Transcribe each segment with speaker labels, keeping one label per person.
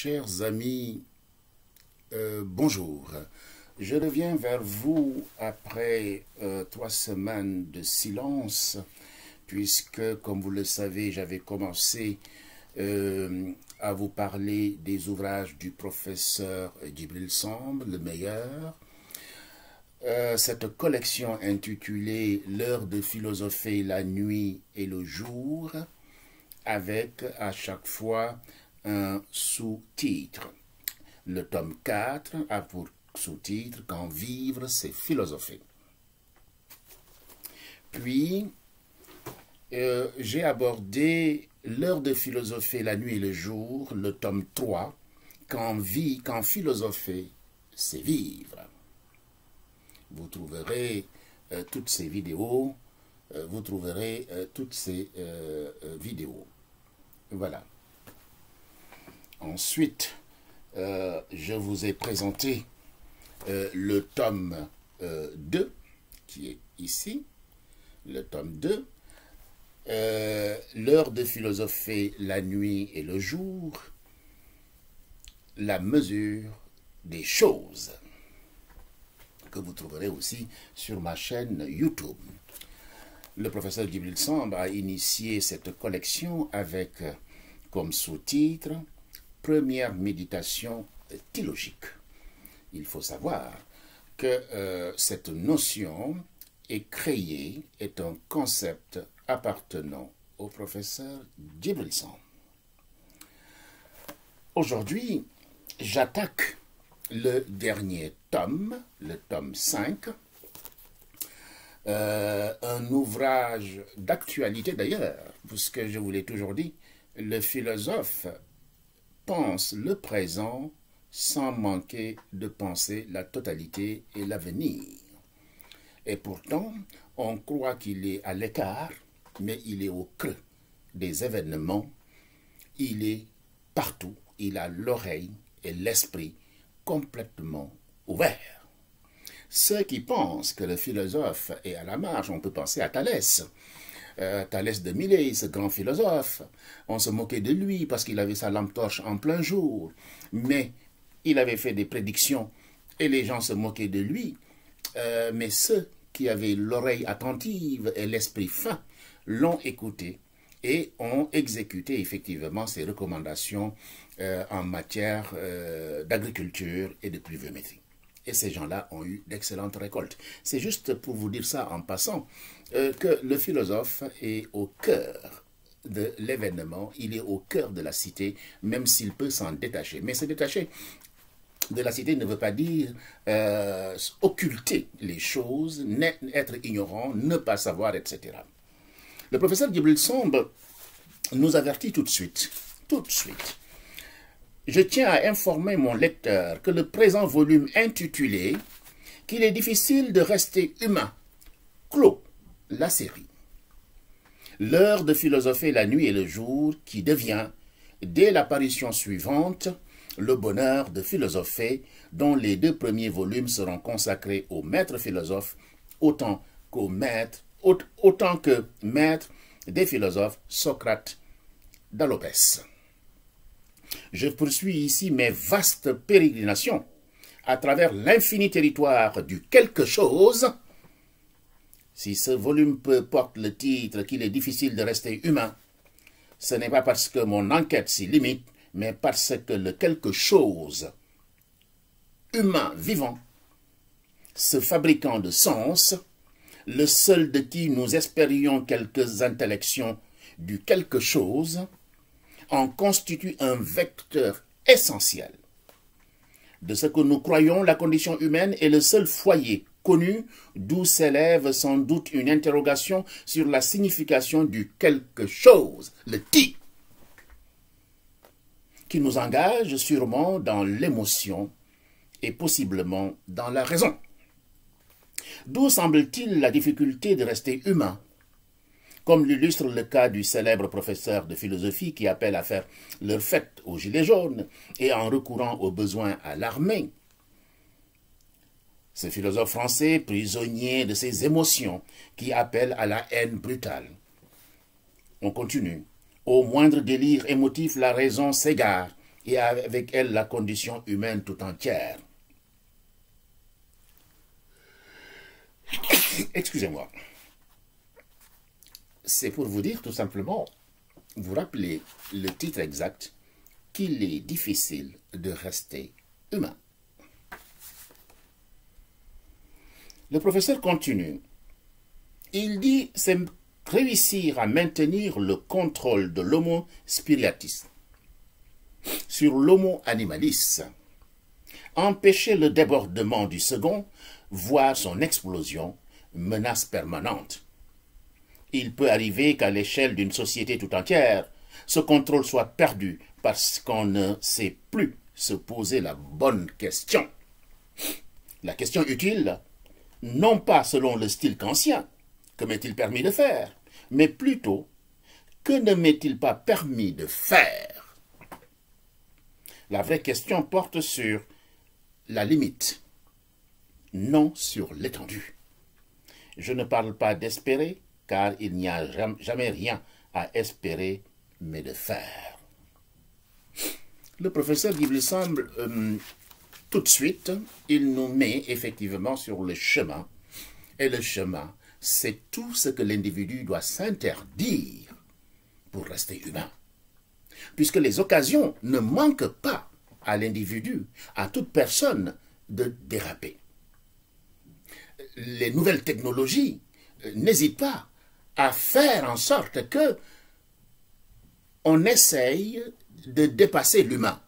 Speaker 1: Chers amis, bonjour. Je reviens vers vous après 3 semaines de silence, puisque, comme vous le savez, j'avais commencé à vous parler des ouvrages du professeur Djibril Samb, le meilleur. Cette collection intitulée « L'heure de philosopher la nuit et le jour », avec à chaque fois un sous-titre. Le tome 4 a pour sous-titre « Quand vivre, c'est philosopher ». Puis, j'ai abordé « L'heure de philosopher la nuit et le jour », le tome 3, « Quand philosopher, c'est vivre ». Vous trouverez toutes ces vidéos, Voilà. Ensuite, je vous ai présenté le tome 2, qui est ici, le tome 2, l'heure de philosopher la nuit et le jour, la mesure des choses, que vous trouverez aussi sur ma chaîne YouTube. Le professeur Djibril Samb a initié cette collection avec comme sous-titre « Première méditation théologique ». Il faut savoir que cette notion est un concept appartenant au professeur Djibril Samb. Aujourd'hui, j'attaque le dernier tome, le tome 5, un ouvrage d'actualité d'ailleurs, puisque je vous l'ai toujours dit, le philosophe pense le présent sans manquer de penser la totalité et l'avenir. Et pourtant, on croit qu'il est à l'écart, mais il est au creux des événements, il est partout, il a l'oreille et l'esprit complètement ouvert. Ceux qui pensent que le philosophe est à la marge, on peut penser à Thalès. Thalès de Milet, ce grand philosophe, on se moquait de lui parce qu'il avait sa lampe torche en plein jour, mais il avait fait des prédictions et les gens se moquaient de lui, mais ceux qui avaient l'oreille attentive et l'esprit fin l'ont écouté et ont exécuté effectivement ses recommandations en matière d'agriculture et de pluviométrie. Et ces gens-là ont eu d'excellentes récoltes. C'est juste pour vous dire ça en passant, que le philosophe est au cœur de l'événement, il est au cœur de la cité, même s'il peut s'en détacher. Mais se détacher de la cité ne veut pas dire occulter les choses, être ignorant, ne pas savoir, etc. Le professeur Djibril Samb nous avertit tout de suite. Je tiens à informer mon lecteur que le présent volume intitulé « Qu'il est difficile de rester humain » clôt la série. L'heure de philosopher la nuit et le jour qui devient, dès l'apparition suivante, le bonheur de philosopher, dont les 2 premiers volumes seront consacrés au maître philosophe autant que maître des philosophes Socrate d'Alopès. Je poursuis ici mes vastes pérégrinations à travers l'infini territoire du quelque chose. Si ce volume porte le titre « Qu'il est difficile de rester humain », ce n'est pas parce que mon enquête s'y limite, mais parce que le quelque chose humain vivant, se fabriquant de sens, le seul de qui nous espérions quelques intellections du quelque chose, en constitue un vecteur essentiel. De ce que nous croyons, la condition humaine est le seul foyer connu d'où s'élève sans doute une interrogation sur la signification du quelque chose, le ti, qui nous engage sûrement dans l'émotion et possiblement dans la raison. D'où semble-t-il la difficulté de rester humain, comme l'illustre le cas du célèbre professeur de philosophie qui appelle à faire leur fête aux gilets jaunes et en recourant au besoin à l'armée. Ce philosophe français, prisonnier de ses émotions, qui appelle à la haine brutale. On continue. Au moindre délire émotif, la raison s'égare et avec elle la condition humaine tout entière. Excusez-moi. C'est pour vous dire tout simplement, vous rappelez le titre exact, qu'il est difficile de rester humain. Le professeur continue. Il dit, c'est réussir à maintenir le contrôle de l'homo spiritus sur l'homo animalis, empêcher le débordement du second, voire son explosion, menace permanente. Il peut arriver qu'à l'échelle d'une société tout entière, ce contrôle soit perdu parce qu'on ne sait plus se poser la bonne question. La question utile, non pas selon le style kantien, que m'est-il permis de faire, mais plutôt, que ne m'est-il pas permis de faire? La vraie question porte sur la limite, non sur l'étendue. Je ne parle pas d'espérer, car il n'y a jamais rien à espérer, mais de faire. Le professeur Gibelsam, tout de suite, il nous met effectivement sur le chemin. Et le chemin, c'est tout ce que l'individu doit s'interdire pour rester humain. Puisque les occasions ne manquent pas à l'individu, à toute personne, de déraper. Les nouvelles technologies n'hésitent pas à faire en sorte que on essaye de dépasser l'humain,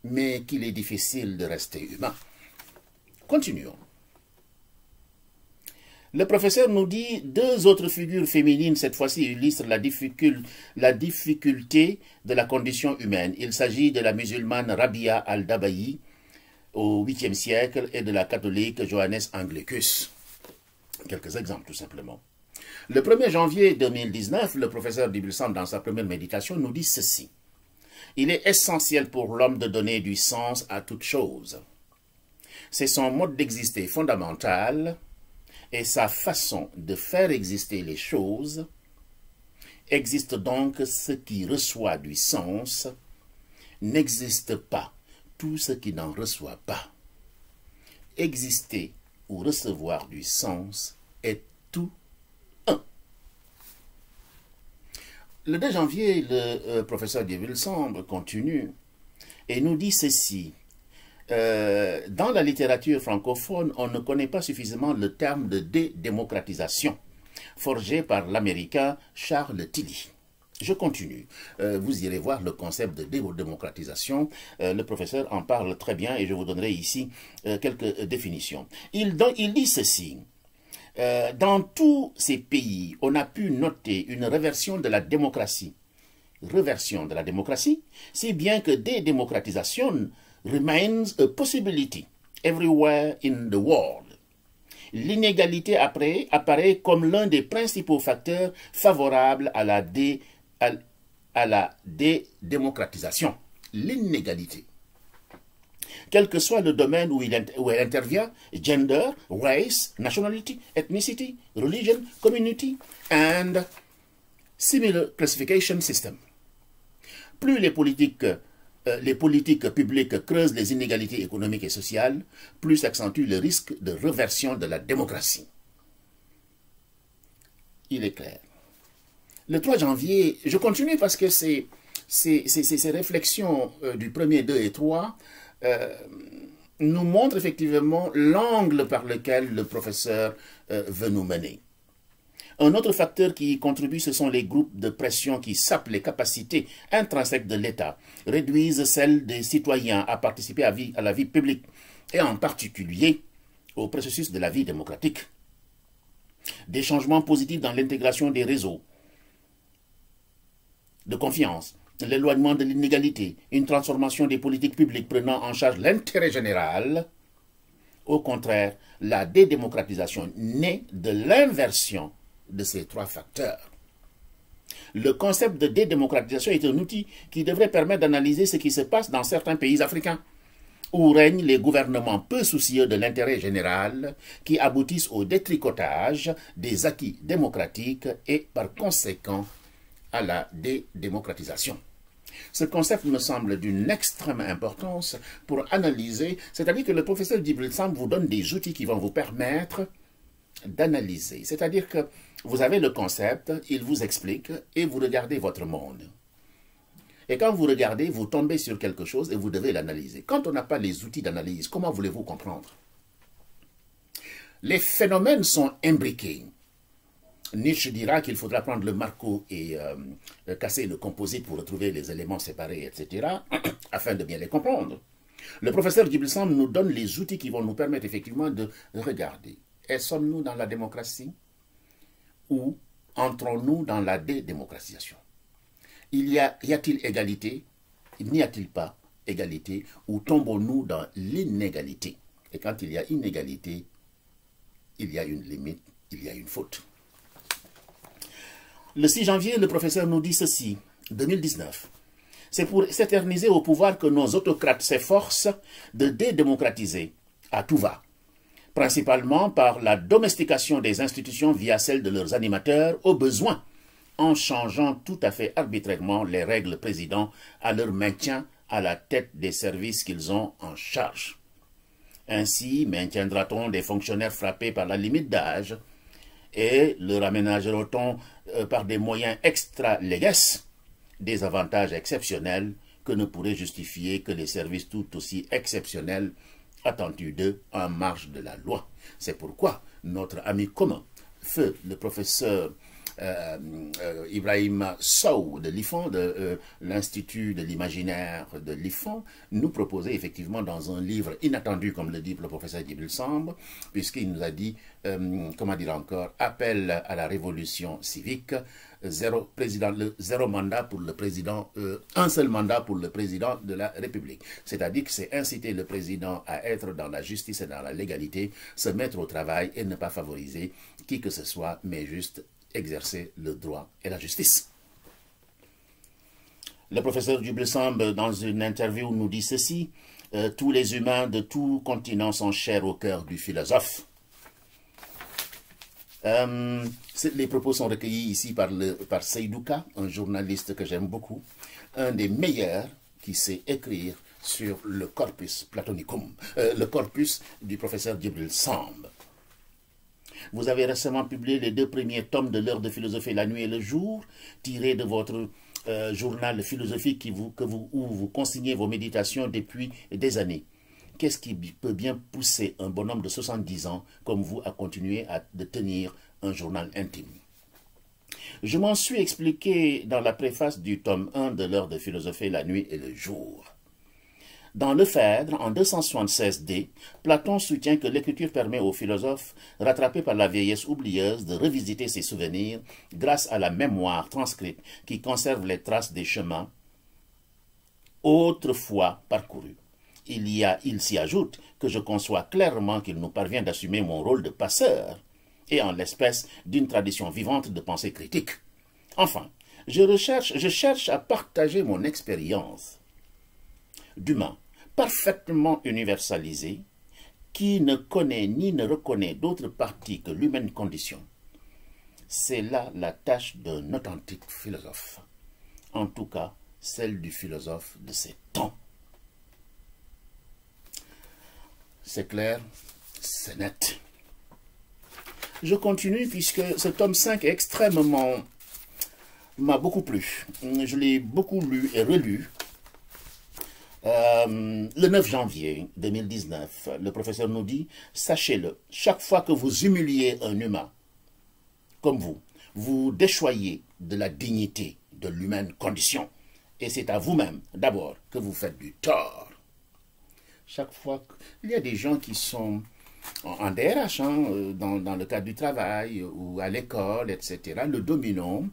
Speaker 1: mais qu'il est difficile de rester humain. Continuons. Le professeur nous dit, deux autres figures féminines, cette fois-ci, illustrent la difficulté de la condition humaine. Il s'agit de la musulmane Rabia al-Dabayi, au 8e siècle, et de la catholique Johannes Anglicus. Quelques exemples, tout simplement. Le 1er janvier 2019, le professeur Gibelsam, dans sa première méditation, nous dit ceci. Il est essentiel pour l'homme de donner du sens à toute chose. C'est son mode d'exister fondamental et sa façon de faire exister les choses. Existe donc ce qui reçoit du sens, n'existe pas tout ce qui n'en reçoit pas. Exister ou recevoir du sens est tout un. Le 2 janvier, le professeur Gibelsam continue et nous dit ceci. Dans la littérature francophone, on ne connaît pas suffisamment le terme de dédémocratisation, forgé par l'américain Charles Tilly. Je continue. Vous irez voir le concept de dédémocratisation. Le professeur en parle très bien et je vous donnerai ici quelques définitions. Il dit ceci. Dans tous ces pays, on a pu noter une réversion de la démocratie. Réversion de la démocratie, si bien que dédémocratisation remains a possibility everywhere in the world. L'inégalité apparaît comme l'un des principaux facteurs favorables à la dédémocratisation. L'inégalité. Quel que soit le domaine où elle intervient, gender, race, nationality, ethnicity, religion, community, and similar classification system. Plus les politiques publiques creusent les inégalités économiques et sociales, plus s'accentue le risque de réversion de la démocratie. Il est clair. Le 3 janvier, je continue parce que ces réflexions du 1er, 2 et 3 nous montrent effectivement l'angle par lequel le professeur veut nous mener. Un autre facteur qui y contribue, ce sont les groupes de pression qui sapent les capacités intrinsèques de l'État, réduisent celles des citoyens à participer à la vie publique, et en particulier au processus de la vie démocratique. Des changements positifs dans l'intégration des réseaux de confiance, l'éloignement de l'inégalité, une transformation des politiques publiques prenant en charge l'intérêt général. Au contraire, la dédémocratisation naît de l'inversion de ces trois facteurs. Le concept de dédémocratisation est un outil qui devrait permettre d'analyser ce qui se passe dans certains pays africains, où règnent les gouvernements peu soucieux de l'intérêt général, qui aboutissent au détricotage des acquis démocratiques et par conséquent à la dédémocratisation. Ce concept me semble d'une extrême importance pour analyser, c'est-à-dire que le professeur Djibril Samb vous donne des outils qui vont vous permettre d'analyser. C'est-à-dire que vous avez le concept, il vous explique et vous regardez votre monde. Et quand vous regardez, vous tombez sur quelque chose et vous devez l'analyser. Quand on n'a pas les outils d'analyse, comment voulez-vous comprendre? Les phénomènes sont imbriqués. Nietzsche dira qu'il faudra prendre le marteau et casser le composite pour retrouver les éléments séparés, etc., afin de bien les comprendre. Le professeur Djibril Samb nous donne les outils qui vont nous permettre effectivement de regarder. Et sommes-nous dans la démocratie ou entrons-nous dans la dédémocratisation? Y a-t-il égalité? N'y a-t-il pas égalité? Ou tombons-nous dans l'inégalité? Et quand il y a inégalité, il y a une limite, il y a une faute. Le 6 janvier, le professeur nous dit ceci, 2019. C'est pour s'éterniser au pouvoir que nos autocrates s'efforcent de dédémocratiser à tout va, principalement par la domestication des institutions via celle de leurs animateurs, au besoin, en changeant tout à fait arbitrairement les règles présidant à leur maintien à la tête des services qu'ils ont en charge. Ainsi maintiendra-t-on des fonctionnaires frappés par la limite d'âge et leur aménagera-t-on par des moyens extra-léges des avantages exceptionnels que ne pourraient justifier que les services tout aussi exceptionnels attendus d'eux en marge de la loi. C'est pourquoi notre ami commun, feu le professeur Ibrahim Sow de l'IFAN, de l'Institut de l'Imaginaire de l'IFAN, nous proposait effectivement dans un livre inattendu, comme le dit le professeur Djibril Samb, puisqu'il nous a dit, comment dire encore, appel à la révolution civique, zéro mandat pour le président, un seul mandat pour le président de la République. C'est-à-dire que c'est inciter le président à être dans la justice et dans la légalité, se mettre au travail et ne pas favoriser qui que ce soit, mais juste exercer le droit et la justice. Le professeur Djibril Samb, dans une interview, nous dit ceci, tous les humains de tout continent sont chers au cœur du philosophe. Les propos sont recueillis ici par Seydouka, un journaliste que j'aime beaucoup, un des meilleurs qui sait écrire sur le corpus platonicum, le corpus du professeur Djibril Samb. Vous avez récemment publié les 2 premiers tomes de l'heure de philosophie, la nuit et le jour, tirés de votre journal philosophique où vous consignez vos méditations depuis des années. Qu'est-ce qui peut bien pousser un bonhomme de 70 ans comme vous à continuer de tenir un journal intime? Je m'en suis expliqué dans la préface du tome 1 de l'heure de philosophie, la nuit et le jour. Dans le Phèdre, en 276d, Platon soutient que l'écriture permet aux philosophes, rattrapés par la vieillesse oublieuse, de revisiter ses souvenirs grâce à la mémoire transcrite qui conserve les traces des chemins autrefois parcourus. Il s'y ajoute que je conçois clairement qu'il nous parvient d'assumer mon rôle de passeur, et en l'espèce d'une tradition vivante de pensée critique. Enfin, je cherche à partager mon expérience d'humain parfaitement universalisé, qui ne connaît ni ne reconnaît d'autre partie que l'humaine condition. C'est là la tâche d'un authentique philosophe, en tout cas celle du philosophe de ces temps. C'est clair, c'est net. Je continue puisque ce tome 5 est extrêmement... m'a beaucoup plu. Je l'ai beaucoup lu et relu. Le 9 janvier 2019, le professeur nous dit, sachez-le, chaque fois que vous humiliez un humain, comme vous déchoyez de la dignité de l'humaine condition. Et c'est à vous-même, d'abord, que vous faites du tort. Chaque fois qu'il y a des gens qui sont en DRH, dans le cadre du travail ou à l'école, etc., le dominant,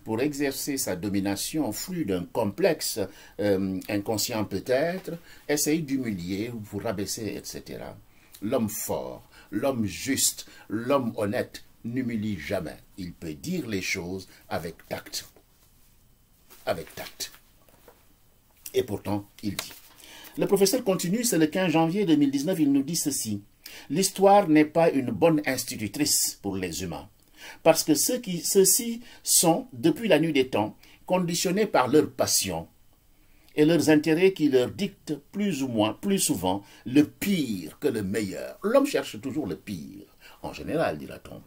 Speaker 1: pour exercer sa domination, fruit d'un complexe inconscient peut-être, essaye d'humilier ou pour rabaisser, etc. L'homme fort, l'homme juste, l'homme honnête n'humilie jamais. Il peut dire les choses avec tact. Avec tact. Et pourtant, il dit. Le professeur continue, c'est le 15 janvier 2019, il nous dit ceci. L'histoire n'est pas une bonne institutrice pour les humains, parce que ceux-ci sont, depuis la nuit des temps, conditionnés par leur passion, et leurs intérêts qui leur dictent plus ou moins, plus souvent, le pire que le meilleur. L'homme cherche toujours le pire, en général, dira-t-on.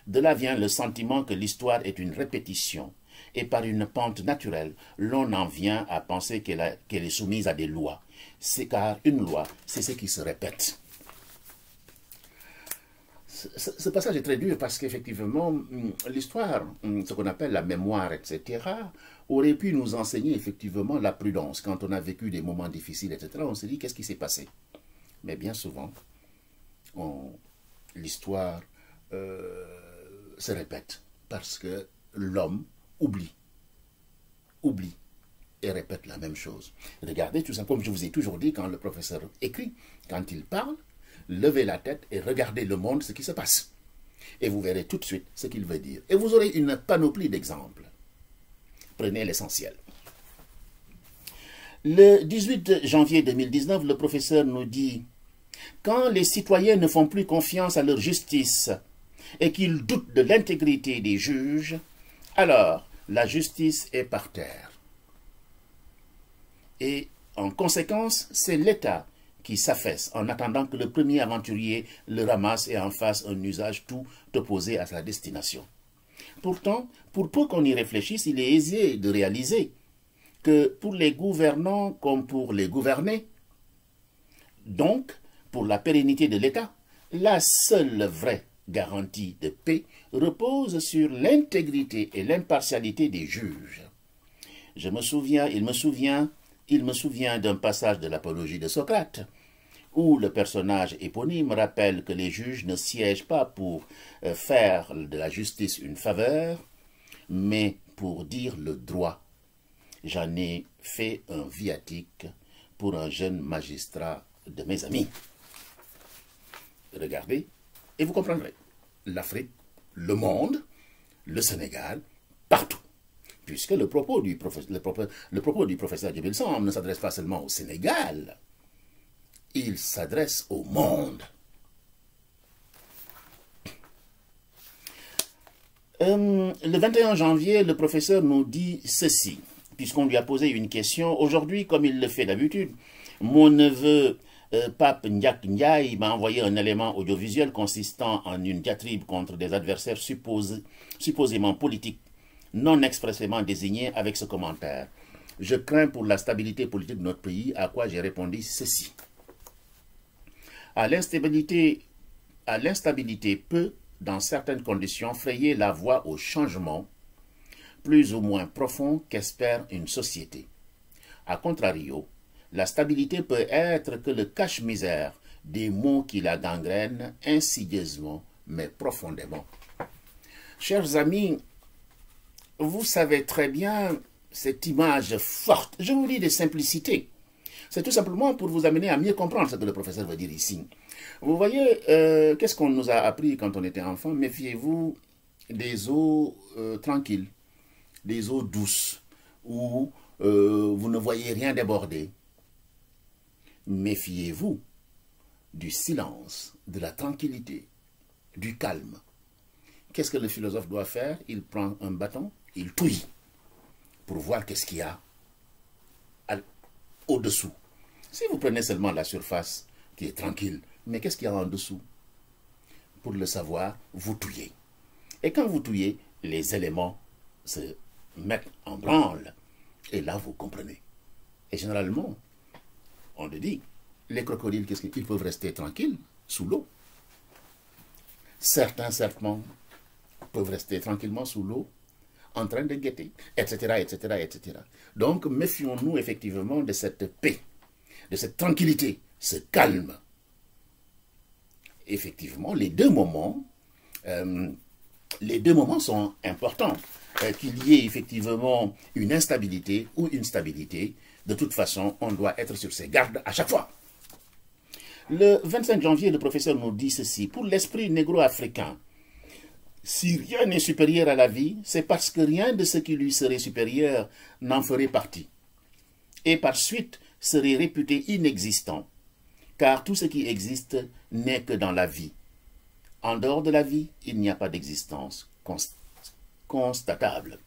Speaker 1: De là vient le sentiment que l'histoire est une répétition, et par une pente naturelle, l'on en vient à penser qu'elle est soumise à des lois. C'est car une loi, c'est ce qui se répète. Ce passage est très dur parce qu'effectivement, l'histoire, ce qu'on appelle la mémoire, etc., aurait pu nous enseigner effectivement la prudence. Quand on a vécu des moments difficiles, etc., on se dit qu'est-ce qui s'est passé. Mais bien souvent, l'histoire se répète parce que l'homme oublie et répète la même chose. Regardez, tout ça, comme je vous ai toujours dit, quand le professeur écrit, quand il parle, levez la tête et regardez le monde, ce qui se passe. Et vous verrez tout de suite ce qu'il veut dire. Et vous aurez une panoplie d'exemples. Prenez l'essentiel. Le 18 janvier 2019, le professeur nous dit « Quand les citoyens ne font plus confiance à leur justice et qu'ils doutent de l'intégrité des juges, alors la justice est par terre. Et en conséquence, c'est l'État qui s'affaisse en attendant que le premier aventurier le ramasse et en fasse un usage tout opposé à sa destination. Pourtant, pour peu qu'on y réfléchisse, il est aisé de réaliser que pour les gouvernants comme pour les gouvernés, donc pour la pérennité de l'État, la seule vraie garantie de paix repose sur l'intégrité et l'impartialité des juges. Il me souvient d'un passage de l'Apologie de Socrate, où le personnage éponyme rappelle que les juges ne siègent pas pour faire de la justice une faveur, mais pour dire le droit. J'en ai fait un viatique pour un jeune magistrat de mes amis. Regardez, et vous comprendrez. L'Afrique, le monde, le Sénégal, partout. Puisque le propos du professeur Djibril Samb ne s'adresse pas seulement au Sénégal, il s'adresse au monde. Le 21 janvier, le professeur nous dit ceci, puisqu'on lui a posé une question. Aujourd'hui, comme il le fait d'habitude, mon neveu Pape Ndiak Ndiaye m'a envoyé un élément audiovisuel consistant en une diatribe contre des adversaires supposément politiques, non expressément désignés, avec ce commentaire. Je crains pour la stabilité politique de notre pays, à quoi j'ai répondu ceci. À l'instabilité peut, dans certaines conditions, frayer la voie au changement plus ou moins profond qu'espère une société. A contrario, la stabilité peut être que le cache-misère des maux qui la gangrènent insidieusement mais profondément. Chers amis, vous savez très bien cette image forte, je vous dis de simplicité. C'est tout simplement pour vous amener à mieux comprendre ce que le professeur veut dire ici. Vous voyez, qu'est-ce qu'on nous a appris quand on était enfant? Méfiez-vous des eaux tranquilles, des eaux douces, où vous ne voyez rien déborder. Méfiez-vous du silence, de la tranquillité, du calme. Qu'est-ce que le philosophe doit faire? Il prend un bâton, il touille pour voir qu'est-ce qu'il y a au-dessous. Si vous prenez seulement la surface qui est tranquille, mais qu'est-ce qu'il y a en dessous? Pour le savoir, vous touillez. Et quand vous touillez, les éléments se mettent en branle. Et là, vous comprenez. Et généralement, on le dit, les crocodiles, qu'est-ce qu'ils peuvent rester tranquilles sous l'eau? Certains serpents peuvent rester tranquillement sous l'eau, en train de guetter, etc., etc., etc. Donc, méfions-nous effectivement de cette paix, de cette tranquillité, ce calme. Effectivement, les deux moments sont importants. Qu'il y ait effectivement une instabilité ou une stabilité, de toute façon, on doit être sur ses gardes à chaque fois. Le 25 janvier, le professeur nous dit ceci. Pour l'esprit négro-africain, si rien n'est supérieur à la vie, c'est parce que rien de ce qui lui serait supérieur n'en ferait partie. Et par suite, serait réputé inexistant. Car tout ce qui existe n'est que dans la vie. En dehors de la vie, il n'y a pas d'existence constatable.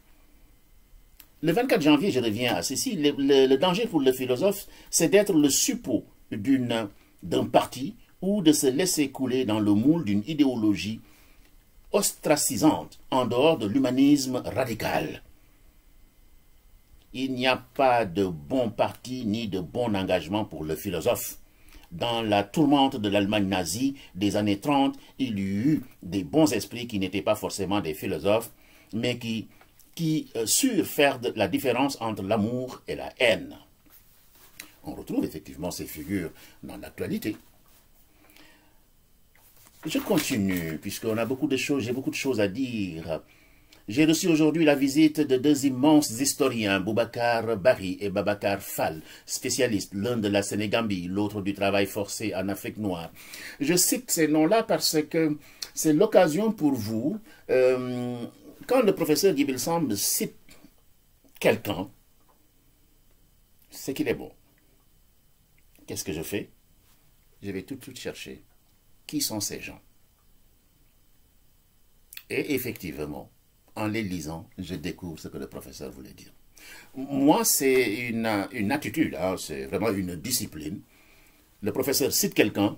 Speaker 1: Le 24 janvier, je reviens à ceci, le danger pour le philosophe, c'est d'être le suppôt d'un parti ou de se laisser couler dans le moule d'une idéologie ostracisante en dehors de l'humanisme radical. Il n'y a pas de bon parti ni de bon engagement pour le philosophe. Dans la tourmente de l'Allemagne nazie des années 30, il y eut des bons esprits qui n'étaient pas forcément des philosophes, mais qui surent faire la différence entre l'amour et la haine. On retrouve effectivement ces figures dans l'actualité. Je continue, puisqu'on a beaucoup de choses, j'ai beaucoup de choses à dire. J'ai reçu aujourd'hui la visite de deux immenses historiens, Boubacar Bari et Babacar Fall, spécialistes, l'un de la Sénégambie, l'autre du travail forcé en Afrique noire. Je cite ces noms-là parce que c'est l'occasion pour vous, quand le professeur Djibril Samb cite quelqu'un, c'est qu'il est bon. Qu'est-ce que je fais? Je vais tout de suite chercher. Qui sont ces gens? Et effectivement, en les lisant, je découvre ce que le professeur voulait dire. Moi, c'est une attitude, hein, c'est vraiment une discipline. Le professeur cite quelqu'un,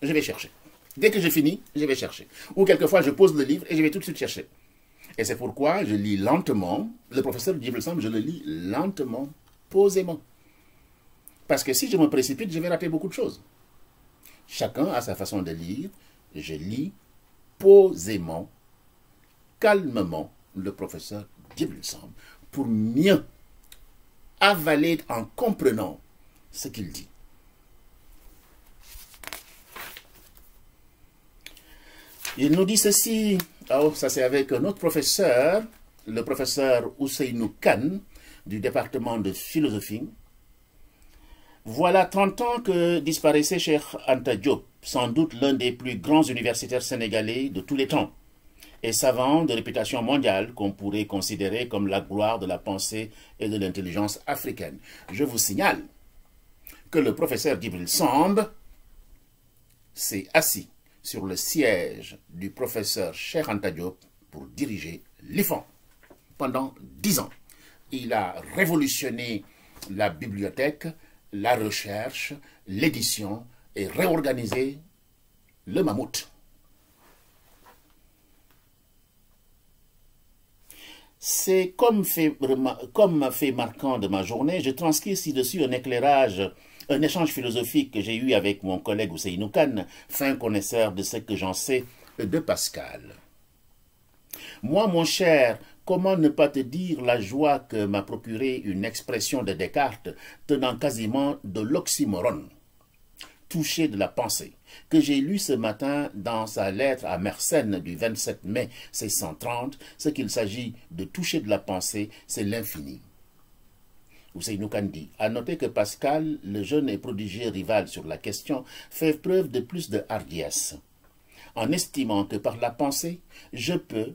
Speaker 1: je vais chercher. Dès que j'ai fini, je vais chercher. Ou quelquefois, je pose le livre et je vais tout de suite chercher. Et c'est pourquoi je lis lentement. Le professeur Djibril Samb, je le lis lentement, posément. Parce que si je me précipite, je vais rater beaucoup de choses. Chacun a sa façon de lire. Je lis posément, calmement, le professeur Djibril Samb pour mieux avaler en comprenant ce qu'il dit. Il nous dit ceci, oh, ça c'est avec un autre professeur, le professeur Ousseynou Kane, du département de philosophie. Voilà 30 ans que disparaissait Cheikh Anta Diop, sans doute l'un des plus grands universitaires sénégalais de tous les temps, et savant de réputation mondiale qu'on pourrait considérer comme la gloire de la pensée et de l'intelligence africaine. Je vous signale que le professeur Djibril Samb s'est assis sur le siège du professeur Cheikh Anta Diop pour diriger l'IFAN pendant 10 ans. Il a révolutionné la bibliothèque, la recherche, l'édition et réorganisé le mammouth. C'est comme fait marquant de ma journée, je transcris ci-dessus un éclairage, un échange philosophique que j'ai eu avec mon collègue Ousseynou Kane, fin connaisseur de ce que j'en sais de Pascal. Moi, mon cher, comment ne pas te dire la joie que m'a procuré une expression de Descartes tenant quasiment de l'oxymorone, touché de la pensée, que j'ai lu ce matin dans sa lettre à Mersenne du 27 mai 1630, ce qu'il s'agit de toucher de la pensée, c'est l'infini. Ousseynou Kane dit, à noter que Pascal, le jeune et prodigieux rival sur la question, fait preuve de plus de hardiesse, en estimant que par la pensée, je peux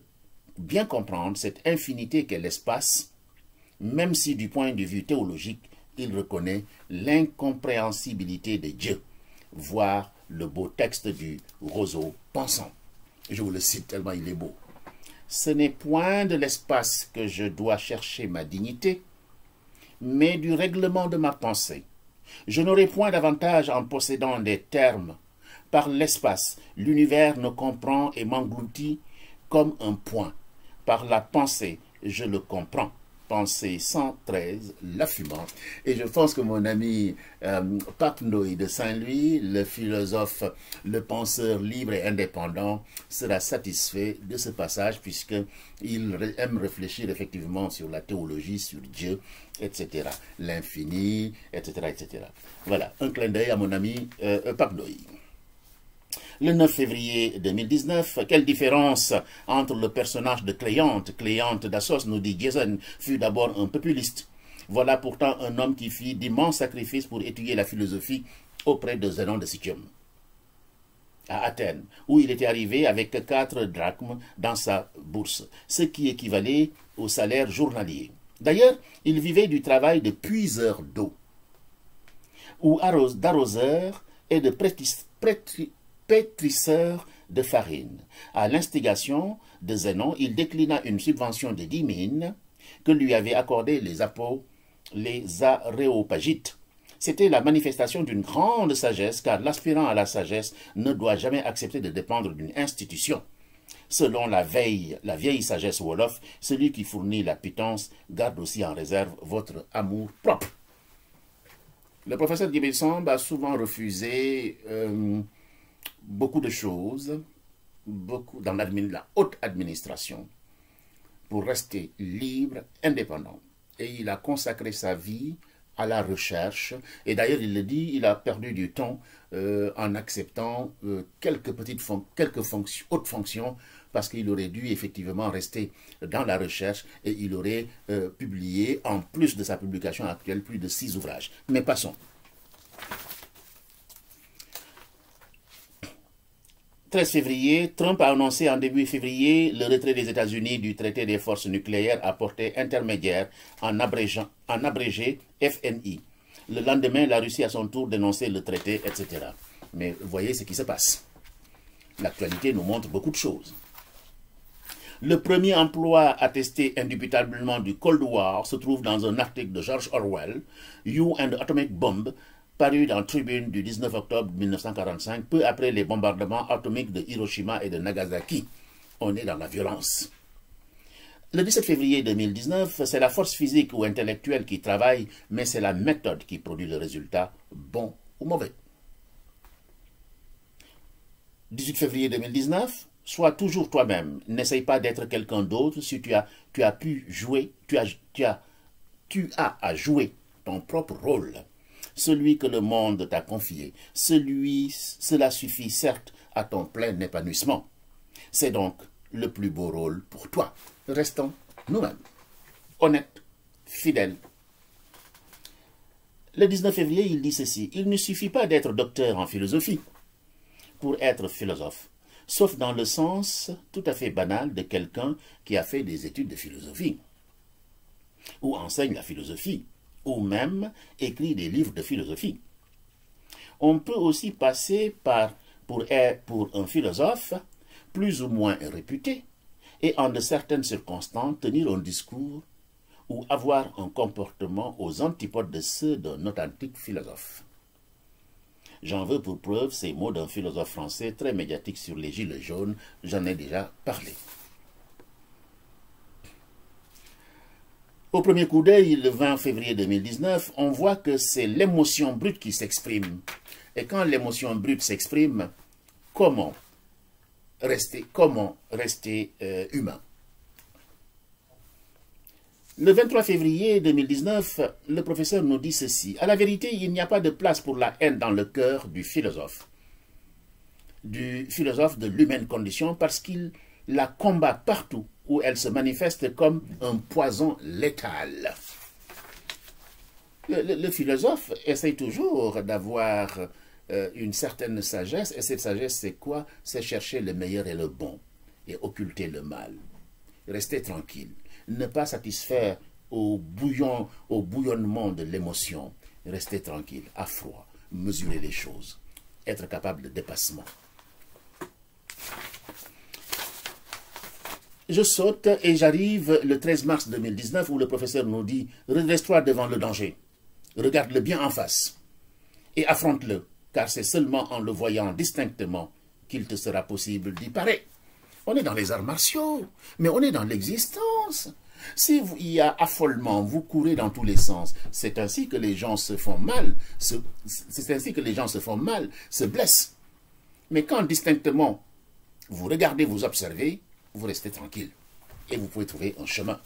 Speaker 1: bien comprendre cette infinité qu'est l'espace, même si du point de vue théologique, il reconnaît l'incompréhensibilité de Dieu, voire le beau texte du roseau pensant. Je vous le cite tellement il est beau. Ce n'est point de l'espace que je dois chercher ma dignité, mais du règlement de ma pensée. Je n'aurai point d'avantage en possédant des termes. Par l'espace, l'univers me comprend et m'engloutit comme un point. Par la pensée, je le comprends. Pensée 113, la fumante. Et je pense que mon ami Pape Ndoye de Saint-Louis, le philosophe, le penseur libre et indépendant, sera satisfait de ce passage puisqu'il aime réfléchir effectivement sur la théologie, sur Dieu, etc. L'infini, etc., etc. Voilà, un clin d'œil à mon ami Pape Ndoye. Le 9 février 2019, quelle différence entre le personnage de Cléante d'Assos, nous dit Jason, fut d'abord un populiste. Voilà pourtant un homme qui fit d'immenses sacrifices pour étudier la philosophie auprès de Zénon de Citium, à Athènes, où il était arrivé avec 4 drachmes dans sa bourse, ce qui équivalait au salaire journalier. D'ailleurs, il vivait du travail de puiseur d'eau, ou d'arroseur et de pétrisseur de farine. À l'instigation de Zénon, il déclina une subvention de 10 000 que lui avaient accordé les Aréopagites. C'était la manifestation d'une grande sagesse, car l'aspirant à la sagesse ne doit jamais accepter de dépendre d'une institution. Selon la vieille sagesse Wolof, celui qui fournit la pitance garde aussi en réserve votre amour propre. Le professeur Djibril Samb a souvent refusé beaucoup de choses, dans la haute administration, pour rester libre, indépendant. Et il a consacré sa vie à la recherche. Et d'ailleurs, il le dit, il a perdu du temps en acceptant quelques hautes fonctions, parce qu'il aurait dû effectivement rester dans la recherche et il aurait publié, en plus de sa publication actuelle, plus de 6 ouvrages. Mais passons. 13 février, Trump a annoncé en début février le retrait des États-Unis du traité des forces nucléaires à portée intermédiaire en abrégé FNI. Le lendemain, la Russie à son tour dénonçait le traité, etc. Mais voyez ce qui se passe. L'actualité nous montre beaucoup de choses. Le premier emploi attesté indubitablement du Cold War se trouve dans un article de George Orwell, You and the Atomic Bomb, paru dans Tribune du 19 octobre 1945, peu après les bombardements atomiques de Hiroshima et de Nagasaki. On est dans la violence. Le 17 février 2019, c'est la force physique ou intellectuelle qui travaille, mais c'est la méthode qui produit le résultat, bon ou mauvais. 18 février 2019, sois toujours toi-même. N'essaye pas d'être quelqu'un d'autre si tu as à jouer ton propre rôle. Celui que le monde t'a confié. Cela suffit certes à ton plein épanouissement. C'est donc le plus beau rôle pour toi. Restons nous-mêmes, honnêtes, fidèles. Le 19 février, il dit ceci. Il ne suffit pas d'être docteur en philosophie pour être philosophe, sauf dans le sens tout à fait banal de quelqu'un qui a fait des études de philosophie, ou enseigne la philosophie, ou même écrit des livres de philosophie. On peut aussi passer pour un philosophe plus ou moins réputé, et en de certaines circonstances tenir un discours ou avoir un comportement aux antipodes de ceux d'un authentique philosophe. J'en veux pour preuve ces mots d'un philosophe français très médiatique sur les gilets jaunes, j'en ai déjà parlé. Au premier coup d'œil, le 20 février 2019, on voit que c'est l'émotion brute qui s'exprime. Et quand l'émotion brute s'exprime, comment rester humain? Le 23 février 2019, le professeur nous dit ceci. À la vérité, il n'y a pas de place pour la haine dans le cœur du philosophe de l'humaine condition, parce qu'il la combat partout où elle se manifeste comme un poison létal. Le philosophe essaye toujours d'avoir une certaine sagesse, et cette sagesse, c'est quoi? C'est chercher le meilleur et le bon, et occulter le mal. Rester tranquille. Ne pas satisfaire au bouillonnement de l'émotion. Rester tranquille, à froid, mesurer les choses, être capable de dépassement. Je saute et j'arrive le 13 mars 2019 où le professeur nous dit « Redresse-toi devant le danger, regarde-le bien en face et affronte-le, car c'est seulement en le voyant distinctement qu'il te sera possible d'y parer. » On est dans les arts martiaux, mais on est dans l'existence. Si il y a affolement, vous courez dans tous les sens. C'est ainsi que les gens se font mal, se blessent. Mais quand distinctement vous regardez, vous observez, vous restez tranquille et vous pouvez trouver un chemin.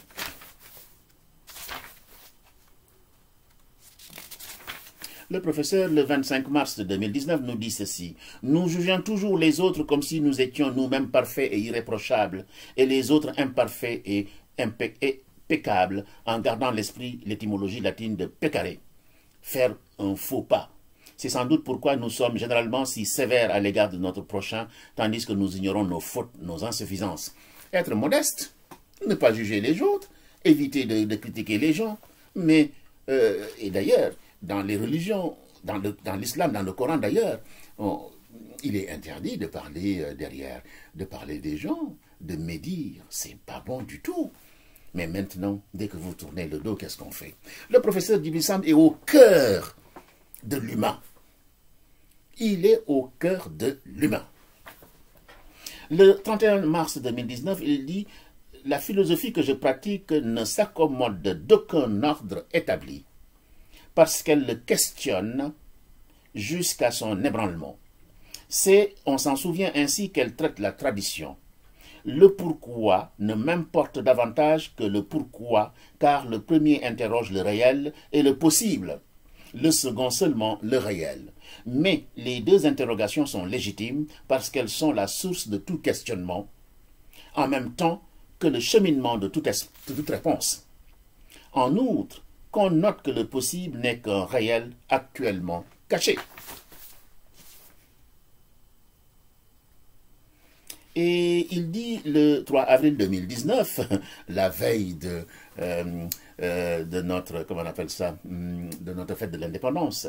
Speaker 1: Le professeur, le 25 mars 2019, nous dit ceci. Nous jugeons toujours les autres comme si nous étions nous-mêmes parfaits et irréprochables, et les autres imparfaits et impeccables, en gardant l'esprit l'étymologie latine de peccare, faire un faux pas. C'est sans doute pourquoi nous sommes généralement si sévères à l'égard de notre prochain, tandis que nous ignorons nos fautes, nos insuffisances. Être modeste, ne pas juger les autres, éviter de critiquer les gens, mais, et d'ailleurs, dans les religions, dans l'islam, dans le Coran d'ailleurs, il est interdit de parler de parler des gens, de médire, c'est pas bon du tout. Mais maintenant, dès que vous tournez le dos, qu'est-ce qu'on fait? Le professeur Djibril Samb est au cœur de l'humain. Il est au cœur de l'humain. Le 31 mars 2019, il dit « La philosophie que je pratique ne s'accommode d'aucun ordre établi, parce qu'elle le questionne jusqu'à son ébranlement. C'est, on s'en souvient ainsi qu'elle traite la tradition. Le pourquoi ne m'importe davantage que le pourquoi, car le premier interroge le réel et le possible, le second seulement le réel. Mais les deux interrogations sont légitimes parce qu'elles sont la source de tout questionnement, en même temps que le cheminement de toute réponse. En outre, qu'on note que le possible n'est qu'un réel actuellement caché. » Et il dit le 3 avril 2019, la veille de notre, comment on appelle ça, de notre fête de l'indépendance.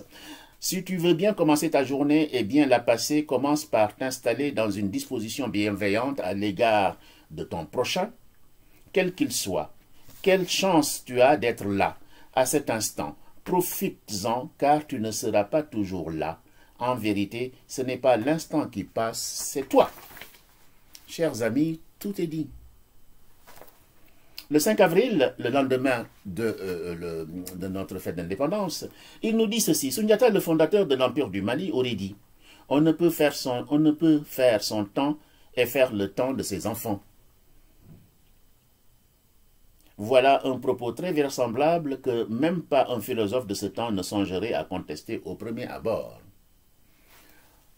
Speaker 1: Si tu veux bien commencer ta journée et bien la passer, commence par t'installer dans une disposition bienveillante à l'égard de ton prochain, quel qu'il soit. Quelle chance tu as d'être là, à cet instant. Profites-en, car tu ne seras pas toujours là. En vérité, ce n'est pas l'instant qui passe, c'est toi. Chers amis, tout est dit. Le 5 avril, le lendemain de notre fête d'indépendance, il nous dit ceci. Sundiata, le fondateur de l'Empire du Mali, aurait dit « On ne peut faire son temps et faire le temps de ses enfants. » Voilà un propos très vraisemblable que même pas un philosophe de ce temps ne songerait à contester au premier abord.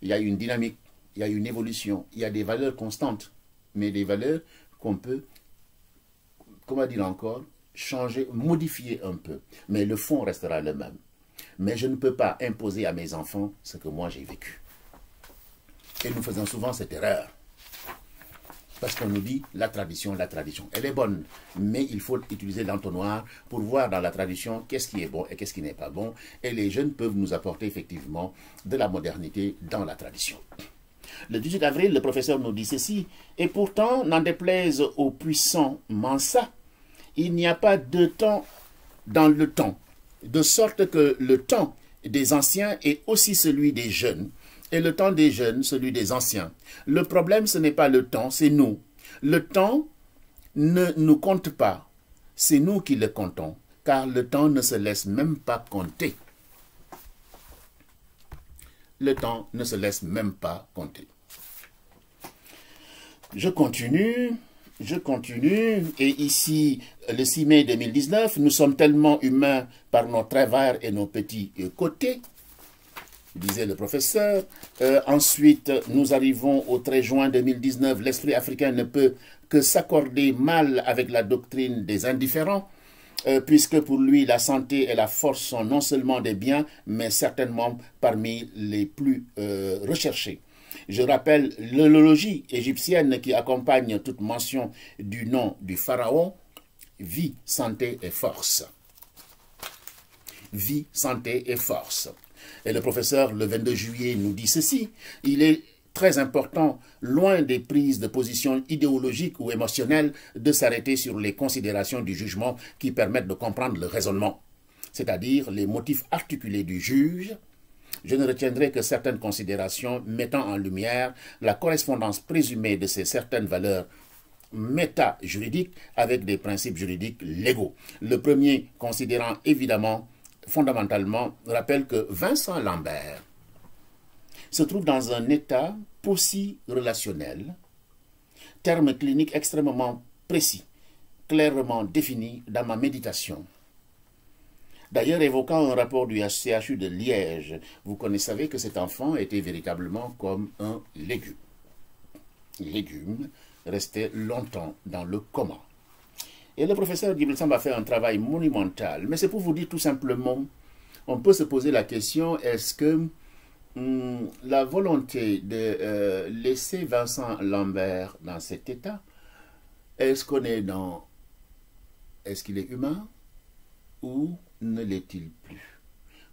Speaker 1: Il y a une dynamique. Il y a une évolution, il y a des valeurs constantes, mais des valeurs qu'on peut, comment dire encore, changer, modifier un peu. Mais le fond restera le même. Mais je ne peux pas imposer à mes enfants ce que moi j'ai vécu. Et nous faisons souvent cette erreur. Parce qu'on nous dit la tradition, elle est bonne. Mais il faut utiliser l'entonnoir pour voir dans la tradition qu'est-ce qui est bon et qu'est-ce qui n'est pas bon. Et les jeunes peuvent nous apporter effectivement de la modernité dans la tradition. Le 18 avril, le professeur nous dit ceci, « Et pourtant, n'en déplaise au puissant Mansa, il n'y a pas de temps dans le temps, de sorte que le temps des anciens est aussi celui des jeunes, et le temps des jeunes, celui des anciens. Le problème, ce n'est pas le temps, c'est nous. Le temps ne nous compte pas, c'est nous qui le comptons, car le temps ne se laisse même pas compter. » Le temps ne se laisse même pas compter. Je continue, et ici, le 6 mai 2019, nous sommes tellement humains par nos travers et nos petits côtés, disait le professeur. Ensuite, nous arrivons au 13 juin 2019, l'esprit africain ne peut que s'accorder mal avec la doctrine des indifférents, puisque pour lui, la santé et la force sont non seulement des biens, mais certainement parmi les plus recherchés. Je rappelle l'horlogie égyptienne qui accompagne toute mention du nom du pharaon, vie, santé et force. Vie, santé et force. Et le professeur, le 22 juillet, nous dit ceci, il est très important, loin des prises de position idéologiques ou émotionnelles, de s'arrêter sur les considérations du jugement qui permettent de comprendre le raisonnement, c'est-à-dire les motifs articulés du juge. Je ne retiendrai que certaines considérations mettant en lumière la correspondance présumée de ces certaines valeurs méta-juridiques avec des principes juridiques légaux. Le premier, considérant évidemment, fondamentalement, rappelle que Vincent Lambert se trouve dans un état possi-relationnel, terme clinique extrêmement précis, clairement défini dans ma méditation. D'ailleurs, évoquant un rapport du CHU de Liège, vous savez que cet enfant était véritablement comme un légume. Légume restait longtemps dans le coma. Et le professeur Djibril Samb a fait un travail monumental. Mais c'est pour vous dire tout simplement, on peut se poser la question, est-ce que la volonté de laisser Vincent Lambert dans cet état, est-ce qu'on est dans... Est-ce qu'il est humain ou ne l'est-il plus?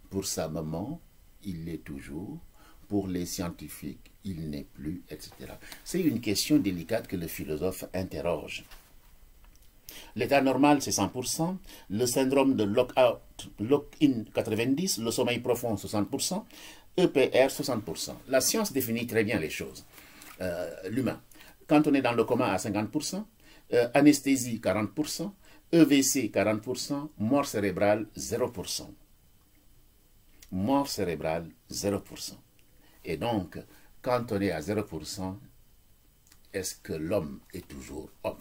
Speaker 1: Pour sa maman, il l'est toujours. Pour les scientifiques, il n'est plus, etc. C'est une question délicate que le philosophe interroge. L'état normal, c'est 100%. Le syndrome de lock-in 90%. Le sommeil profond, 60%. EPR, 60%. La science définit très bien les choses. L'humain. Quand on est dans le coma à 50%, anesthésie 40%, EVC 40%, mort cérébrale 0%. Mort cérébrale 0%. Et donc, quand on est à 0%, est-ce que l'homme est toujours homme?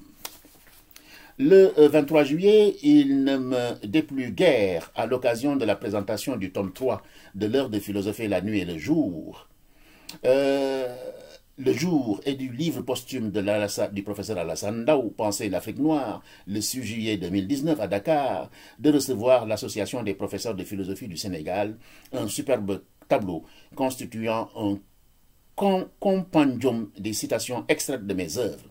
Speaker 1: Le 23 juillet, il ne me déplut guère à l'occasion de la présentation du tome 3 de l'heure de philosopher la nuit et le jour. Le jour et du livre posthume du professeur Alassane Ndao, Penser l'Afrique noire, le 6 juillet 2019 à Dakar, de recevoir l'Association des professeurs de philosophie du Sénégal, un superbe tableau constituant un compendium des citations extraites de mes œuvres.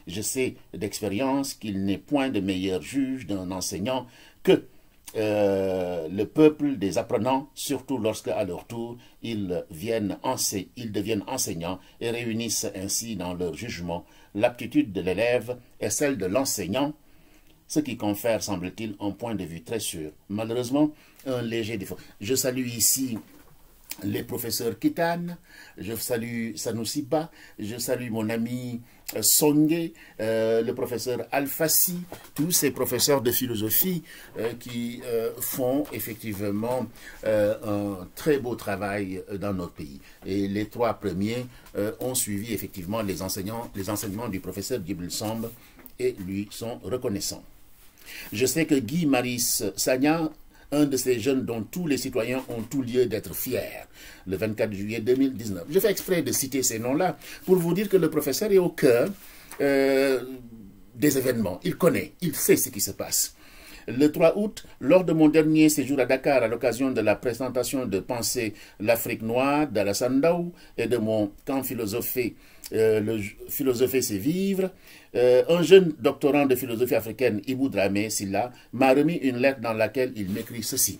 Speaker 1: Je sais d'expérience qu'il n'est point de meilleur juge d'un enseignant que le peuple des apprenants, surtout lorsque, à leur tour, ils deviennent enseignants et réunissent ainsi dans leur jugement l'aptitude de l'élève et celle de l'enseignant, ce qui confère, semble-t-il, un point de vue très sûr. Malheureusement, un léger défaut. Je salue ici les professeurs Kitane, je salue Sanoussi Ba, je salue mon ami Songé, le professeur Alfassi, tous ces professeurs de philosophie qui font effectivement un très beau travail dans notre pays. Et les trois premiers ont suivi effectivement les enseignements du professeur Djibril Samb et lui sont reconnaissants. Je sais que Guy Maris Sagna, un de ces jeunes dont tous les citoyens ont tout lieu d'être fiers, le 24 juillet 2019. Je fais exprès de citer ces noms-là pour vous dire que le professeur est au cœur des événements. Il connaît, il sait ce qui se passe. Le 3 août, lors de mon dernier séjour à Dakar, à l'occasion de la présentation de Penser l'Afrique noire d'Alassane Ndao et de mon camp philosophé, le philosopher c'est vivre, un jeune doctorant de philosophie africaine, Ibou Dramé Silla, m'a remis une lettre dans laquelle il m'écrit ceci.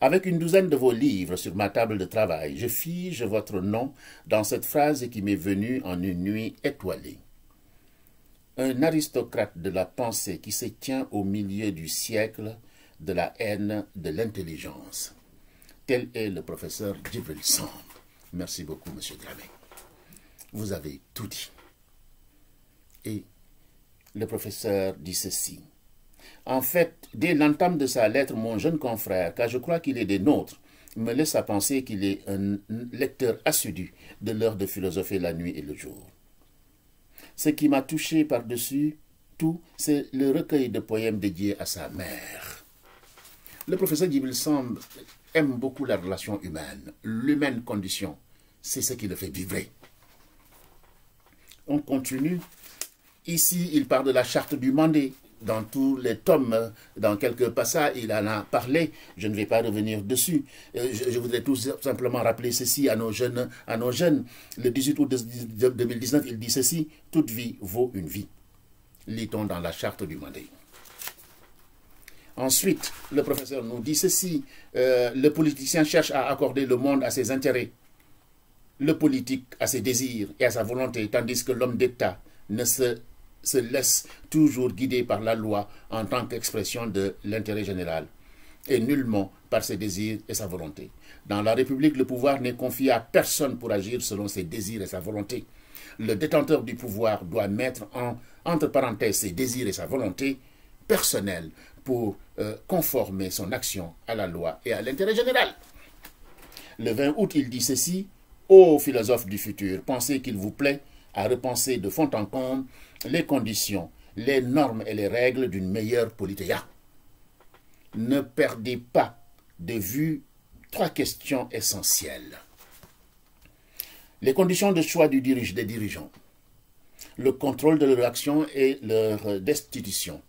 Speaker 1: Avec une douzaine de vos livres sur ma table de travail, je fige votre nom dans cette phrase qui m'est venue en une nuit étoilée. Un aristocrate de la pensée qui se tient au milieu du siècle de la haine de l'intelligence. Tel est le professeur Djibril Samb. Merci beaucoup, monsieur Dramé. Vous avez tout dit. Et le professeur dit ceci. En fait, dès l'entame de sa lettre, mon jeune confrère, car je crois qu'il est des nôtres, me laisse à penser qu'il est un lecteur assidu de l'heure de philosopher la nuit et le jour. Ce qui m'a touché par-dessus tout, c'est le recueil de poèmes dédiés à sa mère. Le professeur Djibril Samb aime beaucoup la relation humaine, l'humaine condition. C'est ce qui le fait vibrer. On continue. Ici, il parle de la charte du Mandé. Dans tous les tomes, dans quelques passages, il en a parlé. Je ne vais pas revenir dessus. Je voudrais tout simplement rappeler ceci à nos jeunes. Le 18 août 2019, il dit ceci. Toute vie vaut une vie. Lit-on dans la charte du Mandé. Ensuite, le professeur nous dit ceci. Le politicien cherche à accorder le monde à ses intérêts. Le politique à ses désirs et à sa volonté, tandis que l'homme d'État ne se laisse toujours guider par la loi en tant qu'expression de l'intérêt général, et nullement par ses désirs et sa volonté. Dans la République, le pouvoir n'est confié à personne pour agir selon ses désirs et sa volonté. Le détenteur du pouvoir doit mettre entre parenthèses ses désirs et sa volonté personnelle pour conformer son action à la loi et à l'intérêt général. Le 20 août, il dit ceci. Ô philosophes du futur, pensez qu'il vous plaît à repenser de fond en comble les conditions, les normes et les règles d'une meilleure politéia. Ne perdez pas de vue trois questions essentielles. Les conditions de choix des dirigeants, le contrôle de leur action et leur destitution.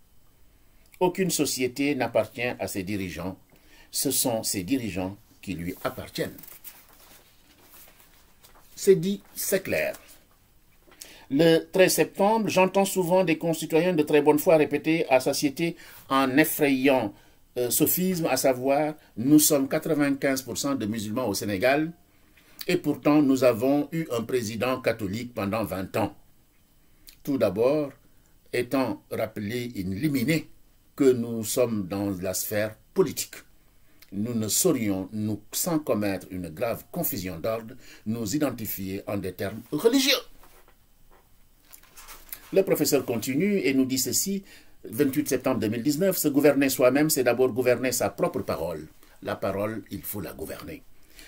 Speaker 1: Aucune société n'appartient à ses dirigeants, ce sont ses dirigeants qui lui appartiennent. C'est dit, c'est clair. Le 13 septembre, j'entends souvent des concitoyens de très bonne foi répéter à satiété en effrayant sophisme, à savoir, nous sommes 95% de musulmans au Sénégal et pourtant nous avons eu un président catholique pendant 20 ans. Tout d'abord, étant rappelé in limine que nous sommes dans la sphère politique. Nous ne saurions, nous, sans commettre une grave confusion d'ordre, nous identifier en des termes religieux. Le professeur continue et nous dit ceci, 28 septembre 2019, se gouverner soi-même, c'est d'abord gouverner sa propre parole. La parole, il faut la gouverner.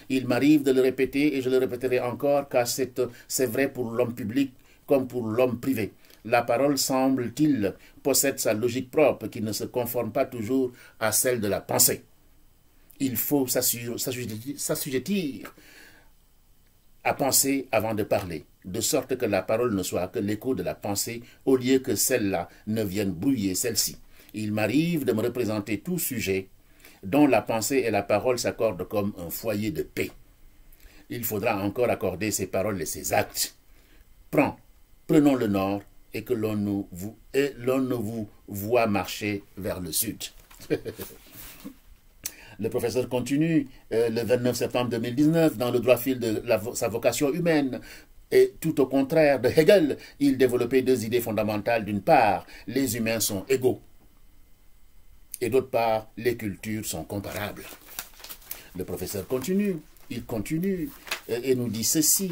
Speaker 1: Il m'arrive de le répéter et je le répéterai encore car c'est vrai pour l'homme public comme pour l'homme privé. La parole, semble-t-il, possède sa logique propre qui ne se conforme pas toujours à celle de la pensée. Il faut s'assujettir à penser avant de parler, de sorte que la parole ne soit que l'écho de la pensée au lieu que celle-là ne vienne brouiller celle-ci. Il m'arrive de me représenter tout sujet dont la pensée et la parole s'accordent comme un foyer de paix. Il faudra encore accorder ses paroles et ses actes. Prenons le nord et que l'on ne vous voit marcher vers le sud. Le professeur continue, le 29 septembre 2019, dans le droit fil de sa vocation humaine, et tout au contraire de Hegel, il développait deux idées fondamentales. D'une part, les humains sont égaux, et d'autre part, les cultures sont comparables. Le professeur continue, il continue, et nous dit ceci,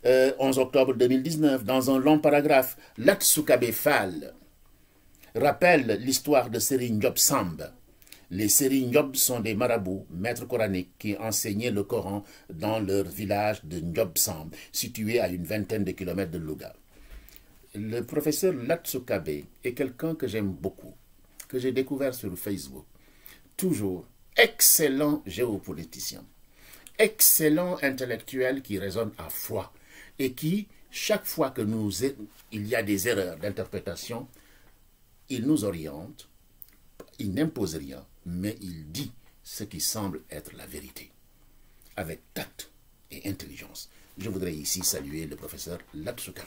Speaker 1: 11 octobre 2019, dans un long paragraphe, Latsukabe Fall rappelle l'histoire de Serigne Diop Samb. Les Serigne Diop sont des marabouts, maîtres coraniques, qui enseignaient le Coran dans leur village de Diop Samb, situé à une vingtaine de kilomètres de Louga. Le professeur Latsukabe est quelqu'un que j'aime beaucoup, que j'ai découvert sur Facebook. Toujours excellent géopoliticien, excellent intellectuel qui raisonne à froid et qui, chaque fois que il y a des erreurs d'interprétation, il nous oriente, il n'impose rien, mais il dit ce qui semble être la vérité, avec tact et intelligence. Je voudrais ici saluer le professeur Latsukabe.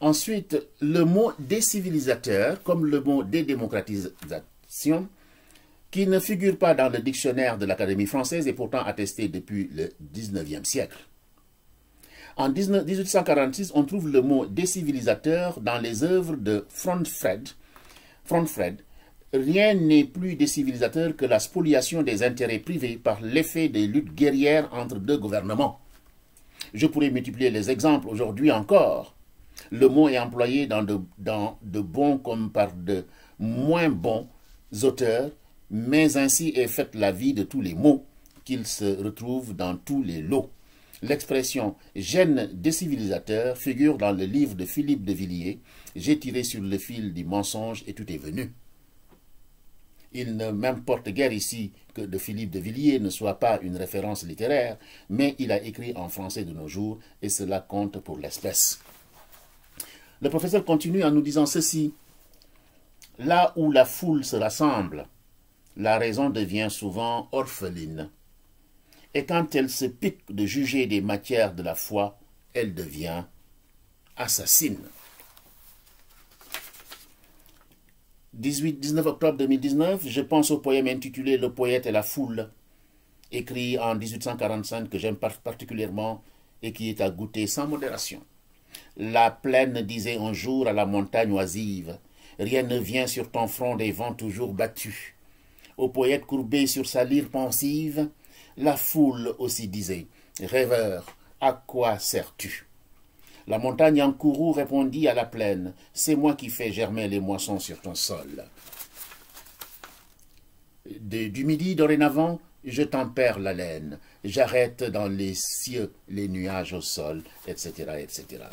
Speaker 1: Ensuite, le mot décivilisateur, comme le mot dédémocratisation, qui ne figure pas dans le dictionnaire de l'Académie française et pourtant attesté depuis le 19e siècle. En 1846, on trouve le mot décivilisateur dans les œuvres de Frontfred. Rien n'est plus décivilisateur que la spoliation des intérêts privés par l'effet des luttes guerrières entre deux gouvernements. Je pourrais multiplier les exemples aujourd'hui encore. Le mot est employé dans de bons comme par de moins bons auteurs, mais ainsi est faite la vie de tous les mots, qu'ils se retrouvent dans tous les lots. L'expression « gène décivilisateur » figure dans le livre de Philippe de Villiers. J'ai tiré sur le fil du mensonge et tout est venu. Il ne m'importe guère ici que de Philippe de Villiers ne soit pas une référence littéraire, mais il a écrit en français de nos jours et cela compte pour l'espèce. Le professeur continue en nous disant ceci. Là où la foule se rassemble, la raison devient souvent orpheline. Et quand elle se pique de juger des matières de la foi, elle devient assassine. 19 octobre 2019, je pense au poème intitulé « Le poète et la foule », écrit en 1845, que j'aime particulièrement et qui est à goûter sans modération. La plaine disait un jour à la montagne oisive, « Rien ne vient sur ton front des vents toujours battus. » Au poète courbé sur sa lyre pensive, la foule aussi disait, « Rêveur, à quoi sers-tu » La montagne en courroux répondit à la plaine, « C'est moi qui fais germer les moissons sur ton sol. » Du midi dorénavant, je tempère la laine, j'arrête dans les cieux les nuages au sol, etc., etc.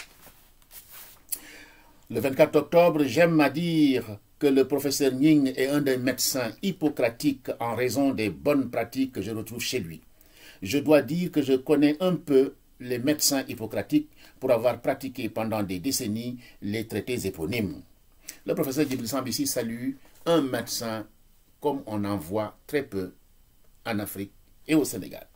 Speaker 1: Le 24 octobre, j'aime à dire que le professeur Nying est un des médecins hippocratiques en raison des bonnes pratiques que je retrouve chez lui. Je dois dire que je connais un peu les médecins hippocratiques pour avoir pratiqué pendant des décennies les traités éponymes. Le professeur Djibril Samb ici salue un médecin comme on en voit très peu en Afrique et au Sénégal.